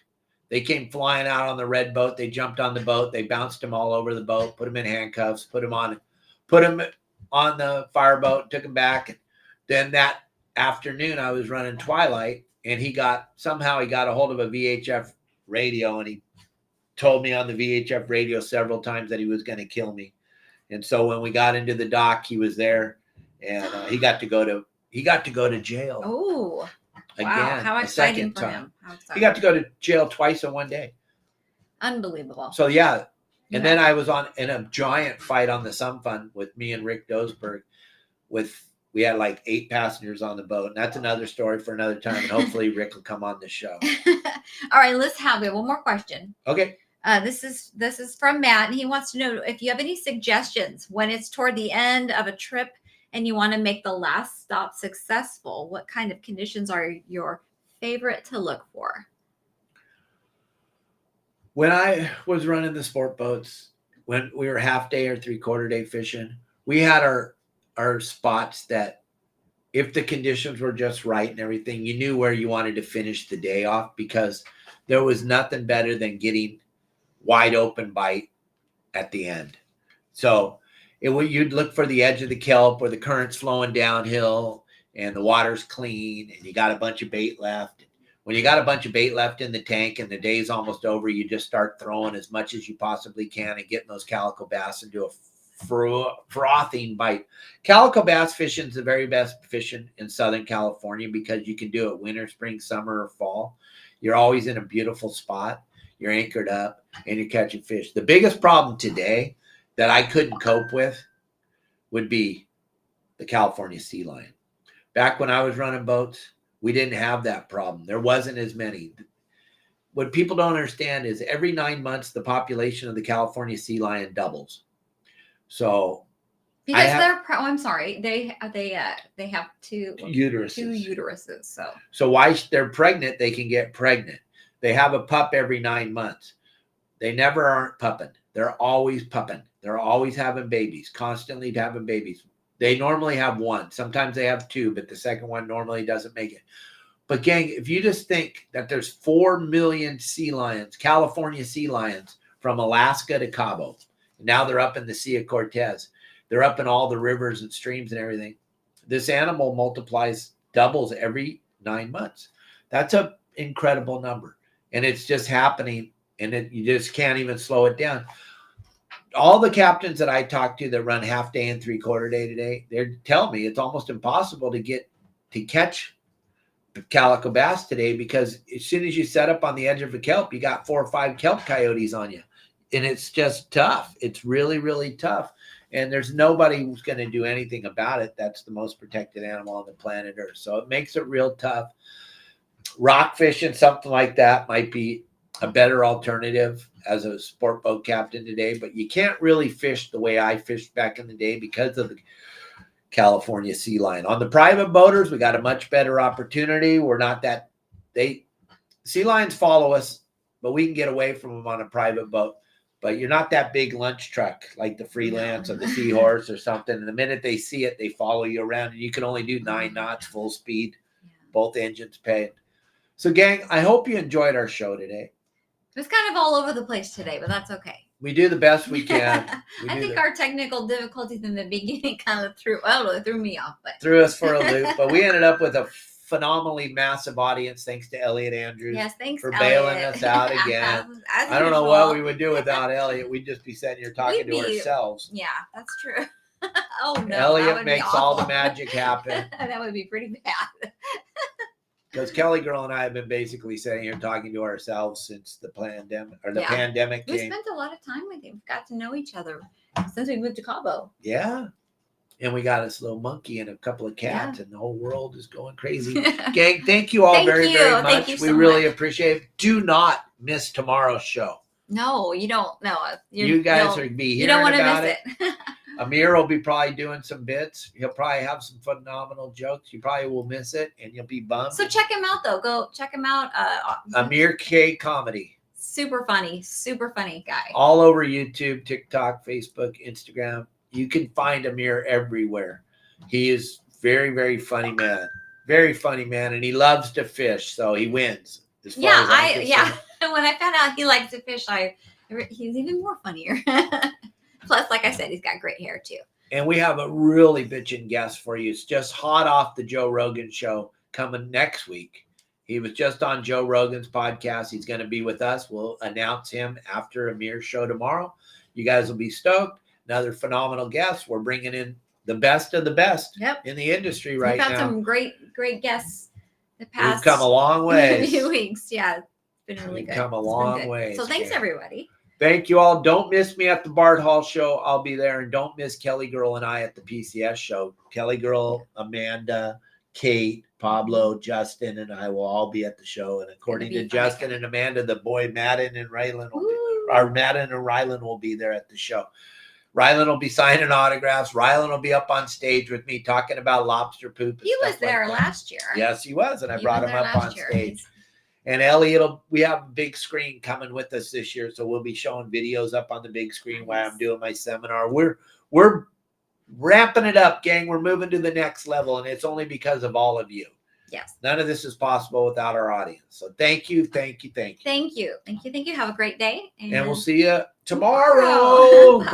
They came flying out on the red boat. They jumped on the boat. They bounced him all over the boat, put him in handcuffs, put him on the fireboat, took him back. And then that afternoon I was running Twilight, and he got a hold of a VHF radio, and he told me on the VHF radio several times that he was going to kill me. And so when we got into the dock, he was there, and he got to go to jail. Oh, again, wow. How exciting for him. He got to go to jail twice in one day. Unbelievable. So yeah. And then I was in a giant fight on the Sun Fun with me and Rick Dosberg. We had like 8 passengers on the boat, and that's another story for another time. And hopefully Rick will come on the show. All right, we have one more question. Okay. This is from Matt, and he wants to know if you have any suggestions when it's toward the end of a trip and you want to make the last stop successful. What kind of conditions are your favorite to look for? When I was running the sport boats, when we were half day or 3/4 day fishing, we had our spots that if the conditions were just right and everything, you knew where you wanted to finish the day off, because there was nothing better than getting wide open bite at the end. So you'd look for the edge of the kelp where the current's flowing downhill and the water's clean and you got a bunch of bait left. When you got a bunch of bait left in the tank and the day's almost over, you just start throwing as much as you possibly can and getting those calico bass into a frothing bite. Calico bass fishing is the very best fishing in Southern California, because you can do it winter, spring, summer, or fall. You're always in a beautiful spot. You're anchored up and you're catching fish. The biggest problem today that I couldn't cope with would be the California sea lion. Back when I was running boats, we didn't have that problem. There wasn't as many. What people don't understand is every 9 months, the population of the California sea lion doubles. So because I'm sorry, they have two uteruses. Two uteruses. So why they're pregnant, they can get pregnant. They have a pup every 9 months. They never aren't pupping. They're always pupping. They're always having babies, constantly having babies. They normally have one. Sometimes they have 2, but the second one normally doesn't make it. But gang, if you just think that there's 4 million sea lions, California sea lions, from Alaska to Cabo. Now they're up in the Sea of Cortez. They're up in all the rivers and streams and everything. this animal multiplies, doubles every 9 months. That's an incredible number. And it's just happening, and you just can't even slow it down. All the captains that I talk to that run half day and 3/4 day today, they tell me it's almost impossible to catch calico bass today, because as soon as you set up on the edge of a kelp, you got 4 or 5 kelp coyotes on you. And it's just tough. It's really, really tough. And there's nobody who's going to do anything about it. That's the most protected animal on the planet Earth. So it makes it real tough. Rock fishing, something like that, might be a better alternative as a sport boat captain today. But you can't really fish the way I fished back in the day because of the California sea lion. On the private boaters, we got a much better opportunity. We're not that, sea lions follow us, but we can get away from them on a private boat. But you're not that big lunch truck like the Freelance or the Seahorse or something. And the minute they see it, they follow you around, and you can only do 9 knots full speed, both engines paid. So gang, I hope you enjoyed our show today. It was kind of all over the place today, but that's okay. We do the best we can. I think our technical difficulties in the beginning kind of threw me off. But threw us for a loop, but we ended up with a phenomenally massive audience thanks to Elliot Andrews. Yes, thanks for Elliot. bailing us out again. As I don't know usual. what we would do without Elliot. We'd just be sitting here talking to ourselves. Yeah, that's true. Oh no, Elliot makes all the magic happen. That would be pretty bad. Because Kelly Girl and I have been basically sitting here talking to ourselves since the pandemic pandemic We came. spent a lot of time with you. Got to know each other since we moved to Cabo. Yeah. And we got us a little monkey and a couple of cats, and the whole world is going crazy. Gang, thank you all very much. Thank you so we really much. appreciate it. Do not miss tomorrow's show. No, you don't. No, you guys will be hearing you don't want to about miss it. Amir will be probably doing some bits. He'll probably have some phenomenal jokes. You probably will miss it, and you'll be bummed. So check him out, though. Go check him out. Amir K Comedy. Super funny guy. All over YouTube, TikTok, Facebook, Instagram. You can find Amir everywhere. He is very, very funny man. Very funny man, and he loves to fish, so he wins. When I found out he likes to fish, he's even more funnier. Plus, like I said, he's got great hair too. And we have a really bitchin' guest for you. It's just hot off the Joe Rogan show coming next week. He was just on Joe Rogan's podcast. He's going to be with us. We'll announce him after Amir's show tomorrow. You guys will be stoked. Another phenomenal guest. We're bringing in the best of the best in the industry right now. We've had some great guests the past We've come a long way. few weeks. Yeah, it's been really good. Come a long way. So thanks, everybody. Thank you all. Don't miss me at the Bard Hall show. I'll be there. And don't miss Kelly Girl and I at the PCS show. Kelly Girl, Amanda, Kate, Pablo, Justin, and I will all be at the show. And according to Justin and Amanda, the boy Madden and Rylan will be there at the show. Rylan will be signing autographs. Rylan will be up on stage with me talking about lobster poop. He was there last year. Yes, he was. And I brought him up on stage. And Ellie, we have a big screen coming with us this year, so we'll be showing videos up on the big screen while I'm doing my seminar. We're ramping it up, gang. We're moving to the next level, and it's only because of all of you. Yes. None of this is possible without our audience. So thank you. Have a great day. And we'll see you tomorrow. Bye.